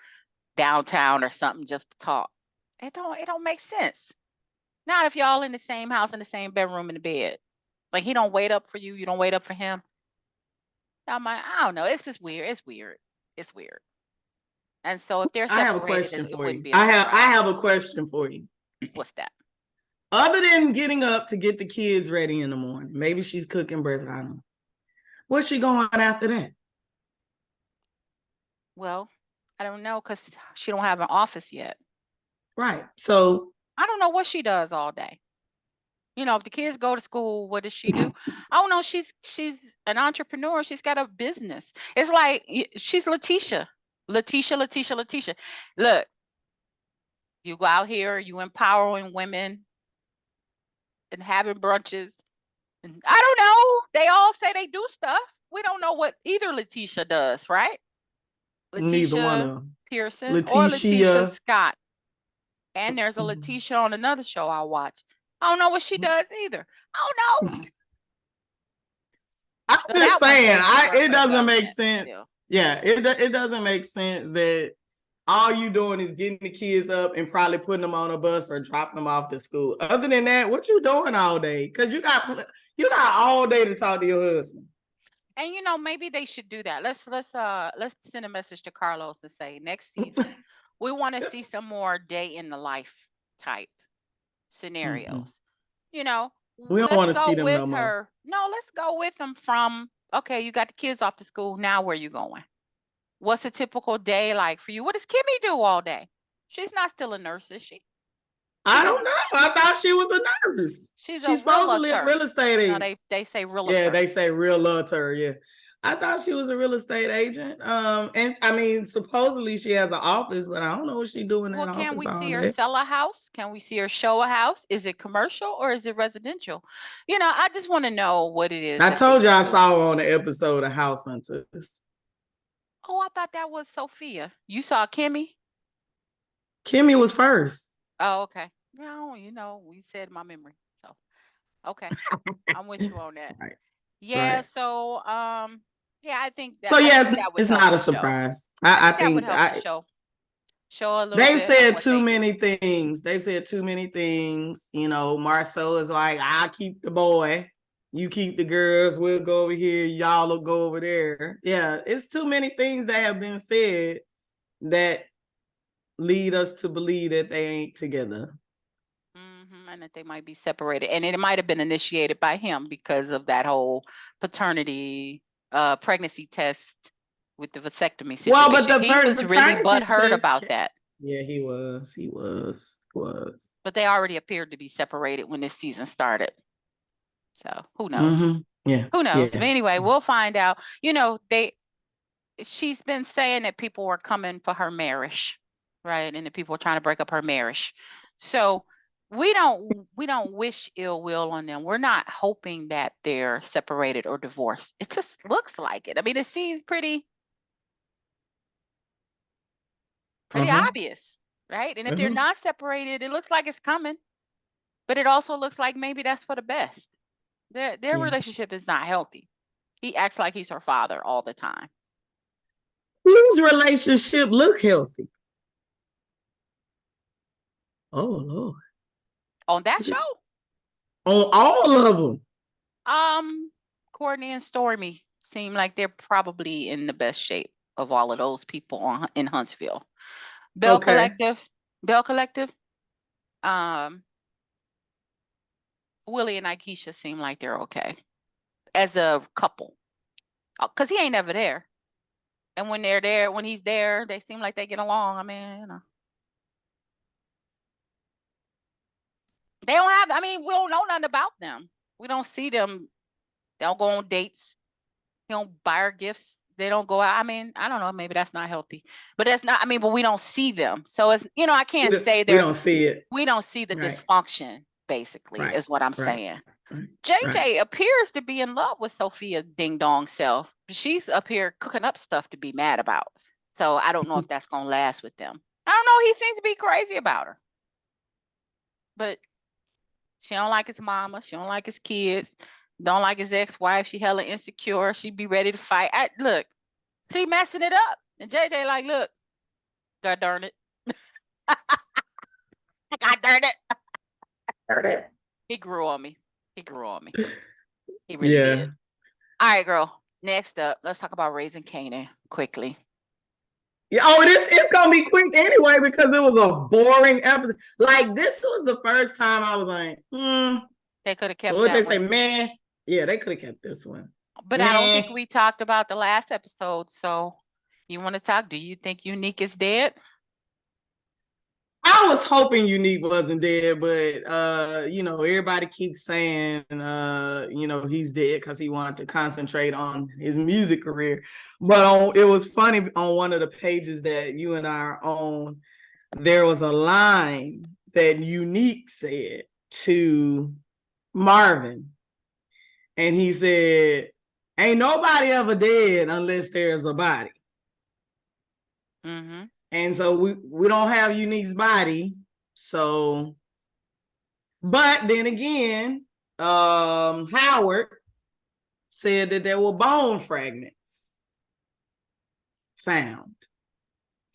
downtown or something just to talk? It don't make sense. Not if y'all in the same house, in the same bedroom, in the bed. Like he don't wait up for you, you don't wait up for him. I'm like, I don't know. It's just weird. It's weird. It's weird. And so if they're separated, I have a question for you. I have a question for you. What's that? Other than getting up to get the kids ready in the morning, maybe she's cooking breakfast. I don't know. What's she going after that? Well, I don't know because she don't have an office yet. Right. So I don't know what she does all day. You know, if the kids go to school, what does she do? I don't know. She's an entrepreneur. She's got a business. It's like she's Letitia. Look, you go out here, you empowering women and having brunches. And I don't know. They all say they do stuff. We don't know what either Letitia does, right? Neither one of them. Pearson or Letitia Scott. And there's a Letitia on another show I watch. I don't know what she does either. I don't know. I'm just saying, it doesn't make sense. Yeah, it doesn't make sense that all you doing is getting the kids up and probably putting them on a bus or dropping them off to school. Other than that, what you doing all day? Because you got all day to talk to your husband. And you know, maybe they should do that. Let's send a message to Carlos and say next season we want to see some more day in the life type scenarios. Mm-hmm. You know, we don't want to see them no more. No, let's go with them from, okay, you got the kids off to school. Now where you going? What's a typical day like for you? What does Kimmy do all day? She's not still a nurse, is she? I don't know. I thought she was a nurse. She's supposedly a real estate agent. No, they say realtor. Yeah, they say realtor. Yeah. I thought she was a real estate agent. And I mean, supposedly she has an office, but I don't know what she's doing in the office. Well, can we see her sell a house? Can we see her show a house? Is it commercial or is it residential? You know, I just want to know what it is. I told you I saw her on the episode of House Hunters. Oh, I thought that was Sophia. You saw Kimmy? Kimmy was first. Oh, okay. No, you know, we said my memory. So, okay. I'm with you on that. Right. Yeah. Right. So, yeah, I think that. So yes, it's not a surprise. I think that would help the show a little. They've said too many things. They've said too many things. You know, Marceau is like, I'll keep the boy, you keep the girls. We'll go over here. Y'all will go over there. Yeah, it's too many things that have been said that lead us to believe that they ain't together. And that they might be separated, and it might have been initiated by him because of that whole paternity pregnancy test with the vasectomy situation. Well, but he was really butthurt about that. Yeah, he was. But they already appeared to be separated when this season started. So who knows? Mm-hmm. Yeah. Who knows? Yeah. But anyway, we'll find out. You know, she's been saying that people were coming for her marriage, right? And that people were trying to break up her marriage. So we don't wish ill will on them. We're not hoping that they're separated or divorced. It just looks like it. I mean, it seems pretty obvious, right? And if they're not separated, it looks like it's coming. But it also looks like maybe that's for the best. Their relationship is not healthy. He acts like he's her father all the time. Whose relationship look healthy? Oh Lord. On that show? On all of them. Courtney and Stormy seem like they're probably in the best shape of all of those people in Huntsville. Belle Collective. Willie and Ikesha seem like they're okay as a couple, because he ain't ever there. And when he's there, they seem like they get along. I mean, they don't have. I mean, we don't know nothing about them. We don't see them. They don't go on dates. They don't buy her gifts. They don't go out. I mean, I don't know. Maybe that's not healthy, but that's not. I mean, but we don't see them. So it's I can't say we don't see it. We don't see the dysfunction. Basically, is what I'm saying. JJ appears to be in love with Sophia Ding Dong self. She's up here cooking up stuff to be mad about. So I don't know if that's gonna last with them. I don't know. He seems to be crazy about her, but she don't like his mama. She don't like his kids. Don't like his ex-wife. She hella insecure. She'd be ready to fight. Look, he messing it up, and JJ like, look, God darn it, God darn it. He grew on me. He really did. All right, girl. Next up, let's talk about Raising Kanan quickly. Yeah, it's gonna be quick anyway because it was a boring episode. Like, this was the first time I was like, They could have kept what that they one. say, man. Yeah, they could have kept this one. But I don't think we talked about the last episode. So you want to talk? Do you think Unique is dead? I was hoping Unique wasn't dead, but everybody keeps saying he's dead because he wanted to concentrate on his music career. But it was funny, on one of the pages that you and I are on, there was a line that Unique said to Marvin, and he said, "Ain't nobody ever dead unless there's a body." Mm-hmm. And so we don't have Unique's body. So, but then again, Howard said that there were bone fragments found.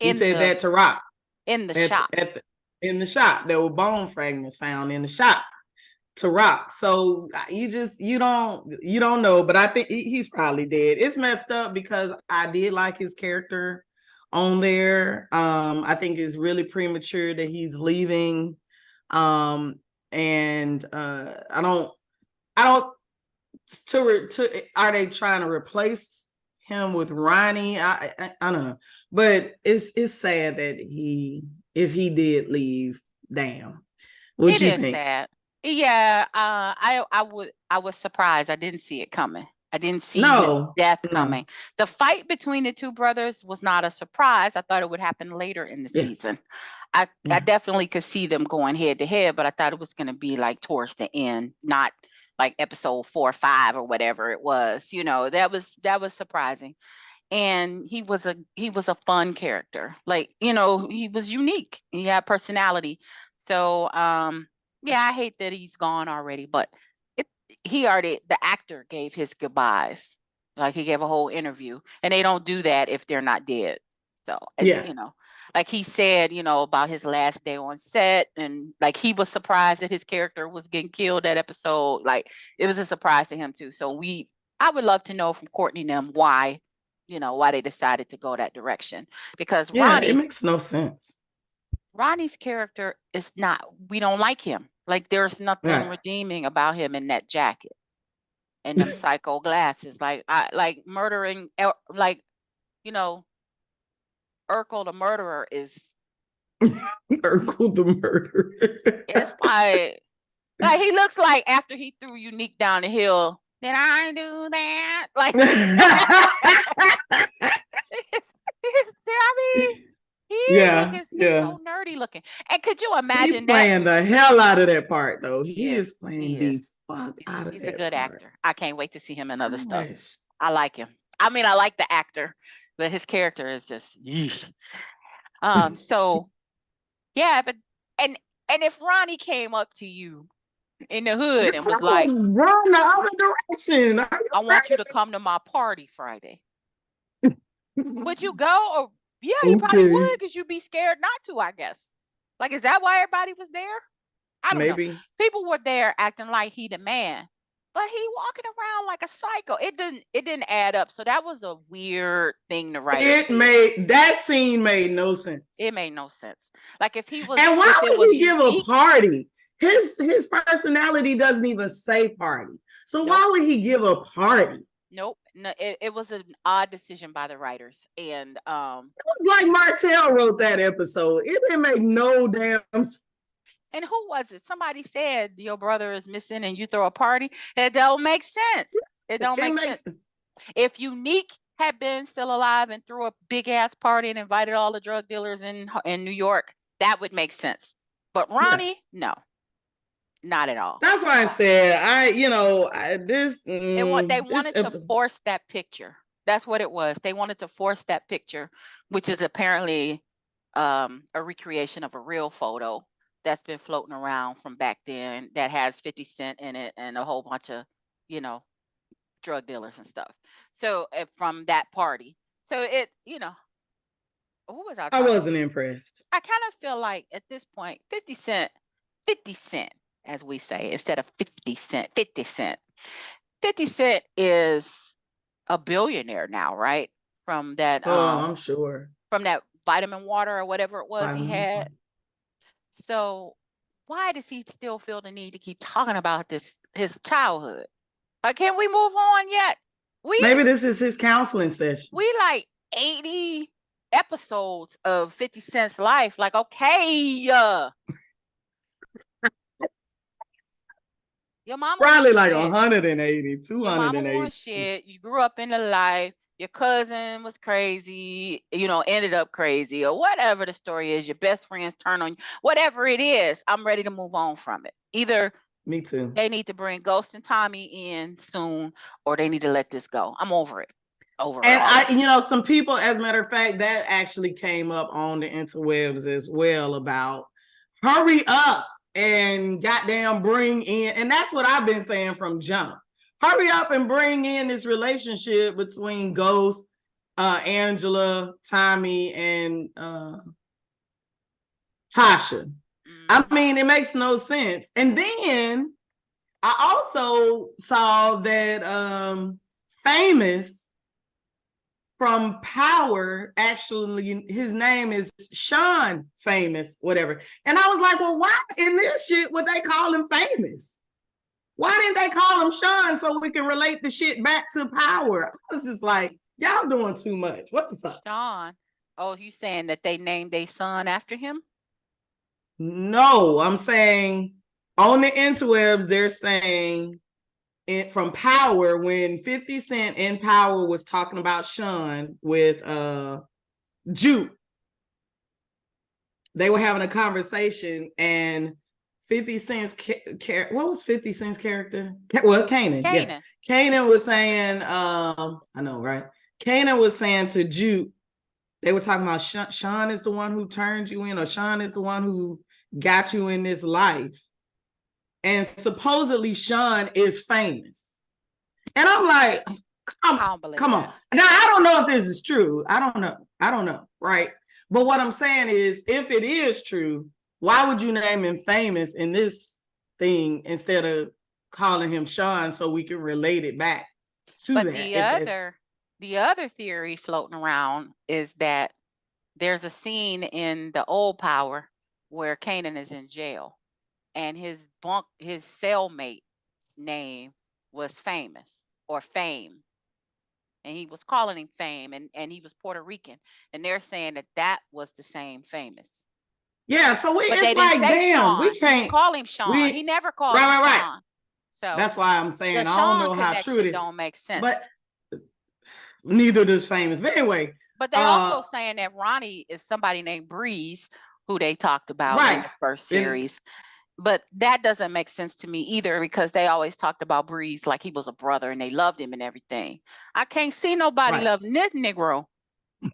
He said that to Rock. In the shop. In the shop. There were bone fragments found in the shop to Rock. So you don't know, but I think he's probably dead. It's messed up because I did like his character on there. I think it's really premature that he's leaving. And I don't are they trying to replace him with Ronnie? I don't know, but it's sad that if he did leave, damn. What you think? It is sad. Yeah, I was surprised. I didn't see it coming. I didn't see his death coming. The fight between the two brothers was not a surprise. I thought it would happen later in the season. I definitely could see them going head to head, but I thought it was going to be like towards the end, not like episode 4 or 5 or whatever it was. That was surprising. And he was a fun character. Like, he was unique. He had personality. So, yeah, I hate that he's gone already, but the actor gave his goodbyes. Like, he gave a whole interview, and they don't do that if they're not dead. So, like he said, about his last day on set, and like he was surprised that his character was getting killed that episode. Like, it was a surprise to him too. So I would love to know from Courtney and them why they decided to go that direction, because Ronnie, it makes no sense. Ronnie's character is not, we don't like him. Like, there's nothing redeeming about him in that jacket and them psycho glasses. Like, murdering, like, Urkel the murderer is Urkel the murderer. It's like he looks like after he threw Unique down the hill. Did I do that? Like, he's so nerdy looking. And could you imagine he's playing the hell out of that part, though? He is playing the fuck out of that. He's a good actor. I can't wait to see him in other stuff. I like him. I mean, I like the actor, but his character is just yeesh. So yeah, but and if Ronnie came up to you in the hood and was like, run the other direction. I want you to come to my party Friday. Would you go? Or yeah, you probably would, because you'd be scared not to, I guess. Like, is that why everybody was there? I don't know. People were there acting like he the man, but he walking around like a psycho. It didn't add up. So that was a weird thing to write. That scene made no sense. It made no sense. Like, if he was, and why would he give a party? His personality doesn't even say party. So why would he give a party? Nope. No, it was an odd decision by the writers. And it was like Martell wrote that episode. It didn't make no damn sense. And who was it? Somebody said your brother is missing and you throw a party. It don't make sense. It don't make sense. If Unique had been still alive and threw a big ass party and invited all the drug dealers in New York, that would make sense. But Ronnie, no, not at all. That's why I said they wanted to force that picture. That's what it was. They wanted to force that picture, which is apparently a recreation of a real photo that's been floating around from back then that has 50 Cent in it and a whole bunch of, drug dealers and stuff. So from that party. So it, who was I wasn't impressed. I kind of feel like at this point, 50 Cent, as we say, instead of 50 Cent. 50 Cent is a billionaire now, right? From that I'm sure. From that vitamin water or whatever it was he had. So why does he still feel the need to keep talking about his childhood? Can't we move on yet? Maybe this is his counseling session. We like 80 episodes of 50 Cent's life. Like, okay, your mama probably like 180, 280. Your mama was shit. You grew up in the life. Your cousin was crazy, ended up crazy, or whatever the story is. Your best friends turn on you. Whatever it is, I'm ready to move on from it. Either me too. They need to bring Ghost and Tommy in soon, or they need to let this go. I'm over it. And some people, as a matter of fact, that actually came up on the interwebs as well about hurry up and goddamn bring in, and that's what I've been saying from jump. Hurry up and bring in this relationship between Ghost, Angela, Tommy, and Tasha. I mean, it makes no sense. And then I also saw that Famous from Power, actually, his name is Sean Famous, whatever. And I was like, well, why in this shit would they call him Famous? Why didn't they call him Sean so we can relate the shit back to Power? I was just like, y'all doing too much. What the fuck? Sean. Oh, you saying that they named their son after him? No, I'm saying on the interwebs, they're saying it from Power, when 50 Cent in Power was talking about Sean with Juke. They were having a conversation, and 50 Cent's what was 50 Cent's character? Well, Kanan. Yeah. Kanan was saying, I know, right? Kanan was saying to Juke, they were talking about Sean is the one who turned you in, or Sean is the one who got you in this life. And supposedly Sean is Famous. And I'm like, come on. Now, I don't know if this is true. I don't know, right? But what I'm saying is, if it is true, why would you name him Famous in this thing instead of calling him Sean so we can relate it back to that? The other theory floating around is that there's a scene in the old Power where Kanan is in jail, and his cellmate's name was Famous or Fame, and he was calling him Fame, and he was Puerto Rican, and they're saying that was the same Famous. Yeah, so it's like, damn, Sean. We can't call him Sean. He never called him Sean. Right. So that's why I'm saying I don't know how true it is. Don't make sense. But neither does Famous. But anyway. But they also saying that Ronnie is somebody named Breeze, who they talked about in the first series. But that doesn't make sense to me either, because they always talked about Breeze like he was a brother and they loved him and everything. I can't see nobody loving this Negro.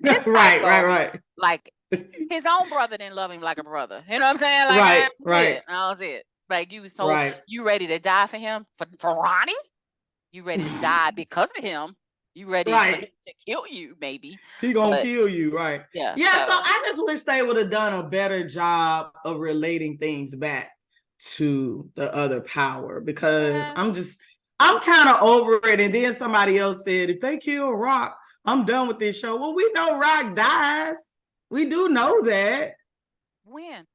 Right. Like his own brother didn't love him like a brother. You know what I'm saying? Like, right. That was it. Like you so right. you ready to die for him for Ronnie? You ready to die because of him? You ready for him Right. to kill you? Maybe, He gonna but kill you, right? yeah. Yeah. So So I just wish they would have done a better job of relating things back to the other power because yeah, I'm kind of over it. And then somebody else said, if they kill Rock, I'm done with this show. Well, we know Rock dies. We do know that. when?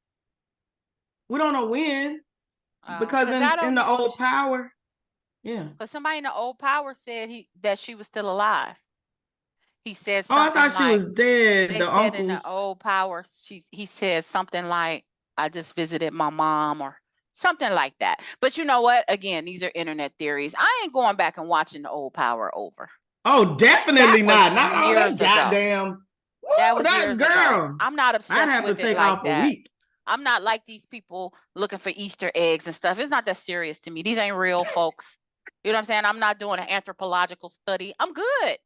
We don't know when because Because I in don't the know. old power, yeah. Because somebody in the old power said that she was still alive. He said Oh, I something thought she like, was dead. they The said in the uncles. old power, he said something like, I just visited my mom or something like that. But you know what? Again, these are internet theories. I ain't going back and watching the old power over. Oh, That definitely was not. Not all that years ago. goddamn. That Woo, was that years ago. girl. I'm not I'd obsessed have to with it take like off a that. week. I'm not like these people looking for Easter eggs and stuff. It's not that serious to me. These ain't real folks. You know what I'm saying? I'm not doing an anthropological study. I'm good.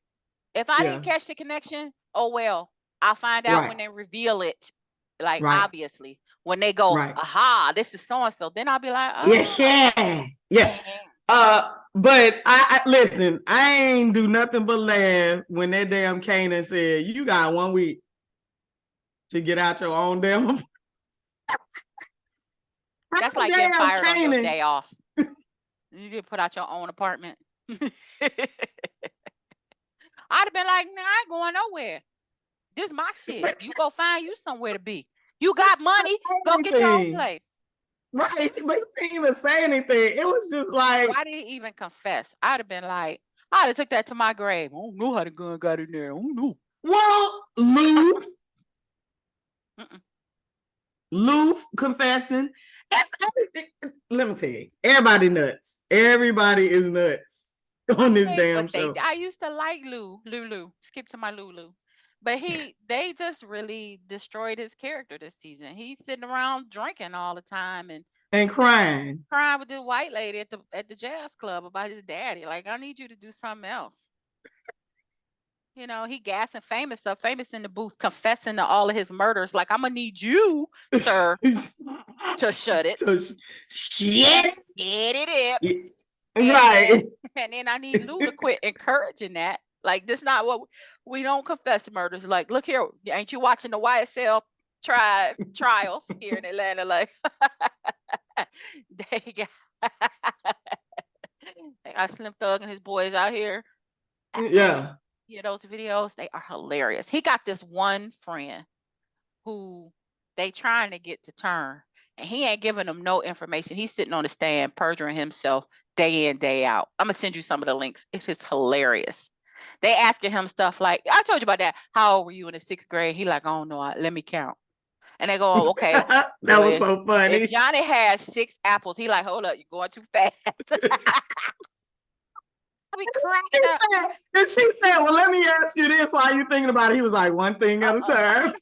If I Yeah. didn't catch the connection, oh well. I'll find out Right. when they reveal it. Like Right. obviously, when they go, Right. aha, this is so and so, then I'll be like, Yeah. oh, Yeah. Yeah. But I listen, I ain't do nothing but laugh when that damn Kanan said, you got 1 week to get out your own damn. that's like getting Damn fired on your Kanan. day off. You did put out your own apartment. I'd have been like, nah, I ain't going nowhere. This is my shit. You go find you somewhere to be. You got money, go get your own Anything. place. Right. But he didn't even say anything. It was just like, Why did he even confess? I'd have been like, I'd have took that to my grave. I don't know how the gun got in there. I don't know. well, Lou. Mm-mm. Lou confessing. Let me tell you, everybody nuts. Everybody is nuts on this Okay, damn but show. I used to like Lulu. Skip to my Lulu. But they just really destroyed his character this season. He's sitting around drinking all the time and And crying. crying with this white lady at the jazz club about his daddy. Like, I need you to do something else. You know, he gassing famous up, famous in the booth, confessing to all of his murders. Like, I'm gonna need you, sir, to shut it. So, shit. Get it up. Right. And then I need Lou to quit encouraging that. Like, this not what we don't confess to murders. Like, look here, ain't you watching the YSL trials here in Atlanta? Like, they got, they got Slim Thug and his boys out here. Yeah. Yeah, those videos, they are hilarious. He got this one friend who they trying to get to turn, and he ain't giving them no information. He's sitting on the stand perjuring himself day in, day out. I'm gonna send you some of the links. It's just hilarious. They asking him stuff like, I told you about that. How old were you in the 6th grade? He like, I don't know. Let me count. And they go, okay. That Well, was so if funny. Johnny has 6 apples, he like, hold up, you're going too fast. I be cracking up. And she said, well, let me ask you this while you thinking about it. He was like, one thing at a time.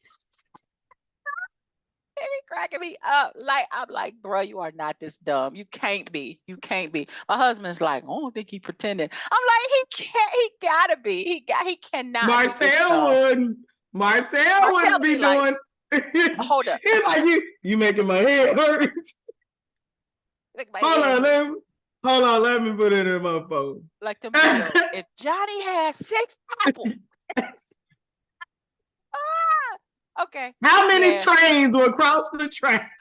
They be cracking me up. Like, I'm like, bro, you are not this dumb. You can't be. You can't be. My husband's like, I don't think he pretended. I'm like, he can't. He gotta be. He cannot be this Martell dumb. wouldn't. Martell Martell wouldn't be be like, doing. hold up. He's like, you making my head hurt. Make my Hold head on, hurt. let me put it in my phone. Like them videos. If Johnny has 6 apples. Okay. How many Yeah. trains will cross the track?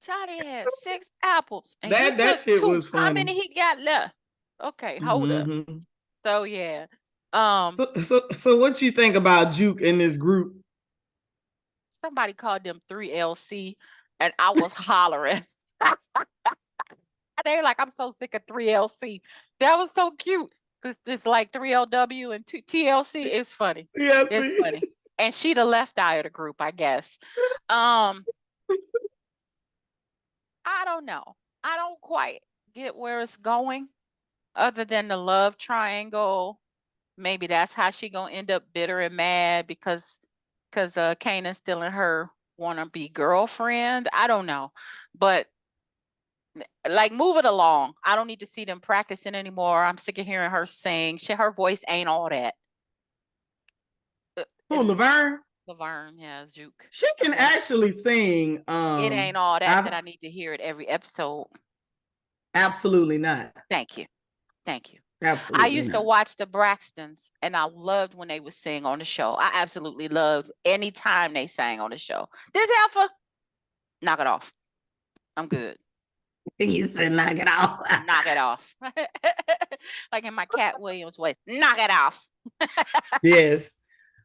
Johnny had 6 apples, and you That took shit 2. was How funny. many he got left? Okay, hold up. Mm-hmm. So yeah. So what you think about Juke in this group? Somebody called them 3LC, and I was hollering. They were like, I'm so sick of 3LC. That was so cute. It's like 3LW and TLC. It's funny. Yes. It's funny. And she the left eye of the group, I guess. I don't know. I don't quite get where it's going, other than the love triangle. Maybe that's how she gonna end up bitter and mad because Kanan's still in her wanna-be girlfriend. I don't know. But like, move it along. I don't need to see them practicing anymore. I'm sick of hearing her sing. Her voice ain't all that. Who, Laverne? Laverne, yeah, Juke. She can actually sing. It ain't all that I need to hear it every episode. Absolutely not. Thank you. Thank you. I Absolutely used to not. watch the Braxtons, and I loved when they would sing on the show. I absolutely loved any time they sang on the show. Did Alpha? Knock it off. I'm good. You said knock it off. Knock it off. Like in my Cat Williams way. Knock it off. Yes.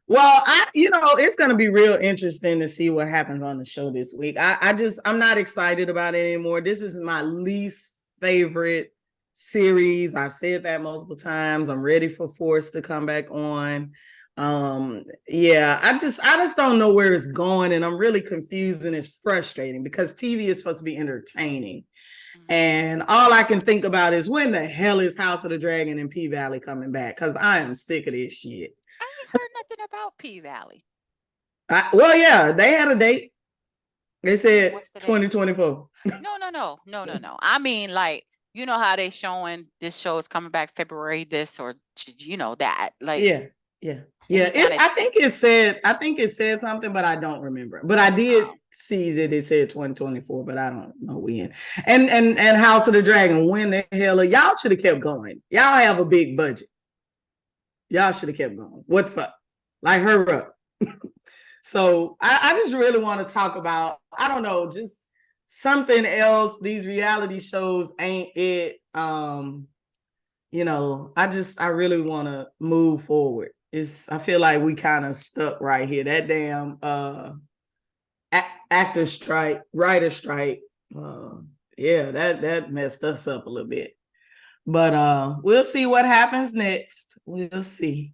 Well, it's going to be real interesting to see what happens on the show this week. I'm not excited about it anymore. This is my least favorite series. I've said that multiple times. I'm ready for Force to come back on. I just don't know where it's going, and I'm really confused, and it's frustrating because TV is supposed to be entertaining. And all I can think about is when the hell is House of the Dragon and P Valley coming back? Because I am sick of this shit. I ain't heard nothing about P Valley. They had a date. They said 2024. No. I mean, like, you know how they showing this show is coming back February this or that. Like, yeah. I think it said something, but I don't remember. But I did see that it said 2024, but I don't know when. And House of the Dragon, when the hell y'all should have kept going. Y'all have a big budget. Y'all should have kept going. What the fuck? Like, hurry up. So I just really want to talk about, I don't know, just something else. These reality shows ain't it. I really want to move forward. I feel like we kind of stuck right here. That damn actor strike, writer strike. That messed us up a little bit. But we'll see what happens next. We'll see.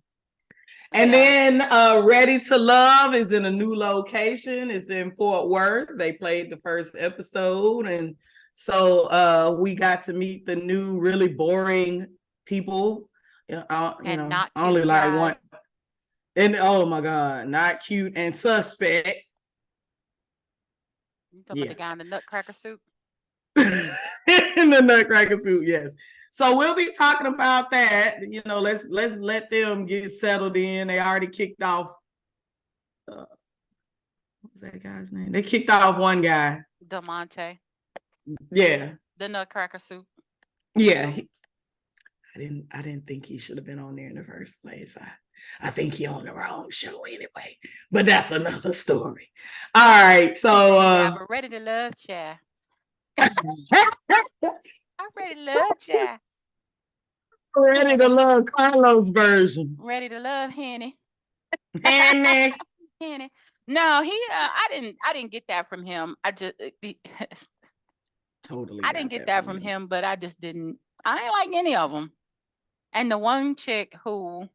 And then Ready to Love is in a new location. It's in Fort Worth. They played the first episode. And so we got to meet the new, really boring people. Not only cute like guys. one. And oh my God, not cute and suspect. You talking about the guy in the nutcracker suit? In the nutcracker suit, yes. So we'll be talking about that. Let's let them get settled in. They already kicked off. What was that guy's name? They kicked off one guy. DeMonte. Yeah. The nutcracker suit. Yeah. I didn't think he should have been on there in the first place. I think he on the wrong show anyway. But that's another story. All right. So we're ready to love chat. I'm ready to love chat. Ready to love Carlos version. Ready to love Henny. Henny. No, I didn't get that from him. I just totally. I didn't get that from him, but I just didn't. I ain't like any of them. And the one chick who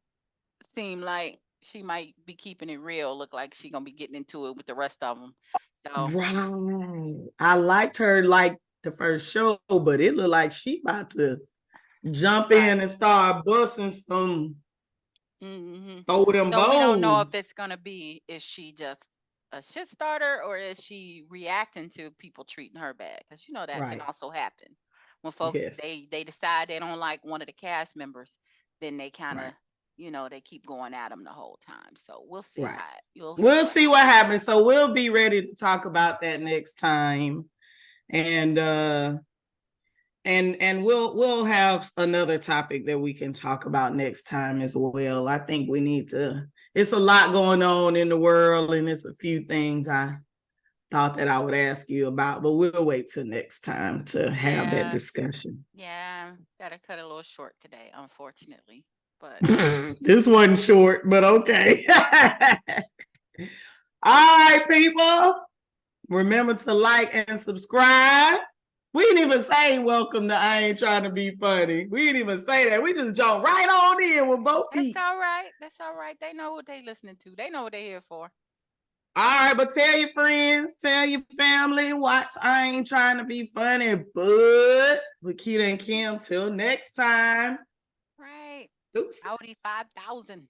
seemed like she might be keeping it real, looked like she gonna be getting into it with the rest of them. So right, I liked her like the first show, but it looked like she about to jump in and start busting some. Throw them bones. We don't know if it's gonna be, is she just a shit starter or is she reacting to people treating her bad? Because that can also happen when folks they decide they don't like one of the cast members, then they kind of they keep going at them the whole time. So we'll see. We'll see what happens. So we'll be ready to talk about that next time, and we'll have another topic that we can talk about next time as well. I think we need to. It's a lot going on in the world, and it's a few things I thought that I would ask you about, but we'll wait till next time to have that discussion. Yeah, gotta cut a little short today, unfortunately. But this wasn't short, but okay. All right, people. Remember to like and subscribe. We didn't even say welcome to I Ain't Trying to Be Funny. We didn't even say that. We just jump right on in with both feet. That's all right. They know what they listening to. They know what they're here for. All right, but tell your friends, tell your family, watch I Ain't Trying to Be Funny, but with Keita and Kim, till next time. Right. Audi 5000.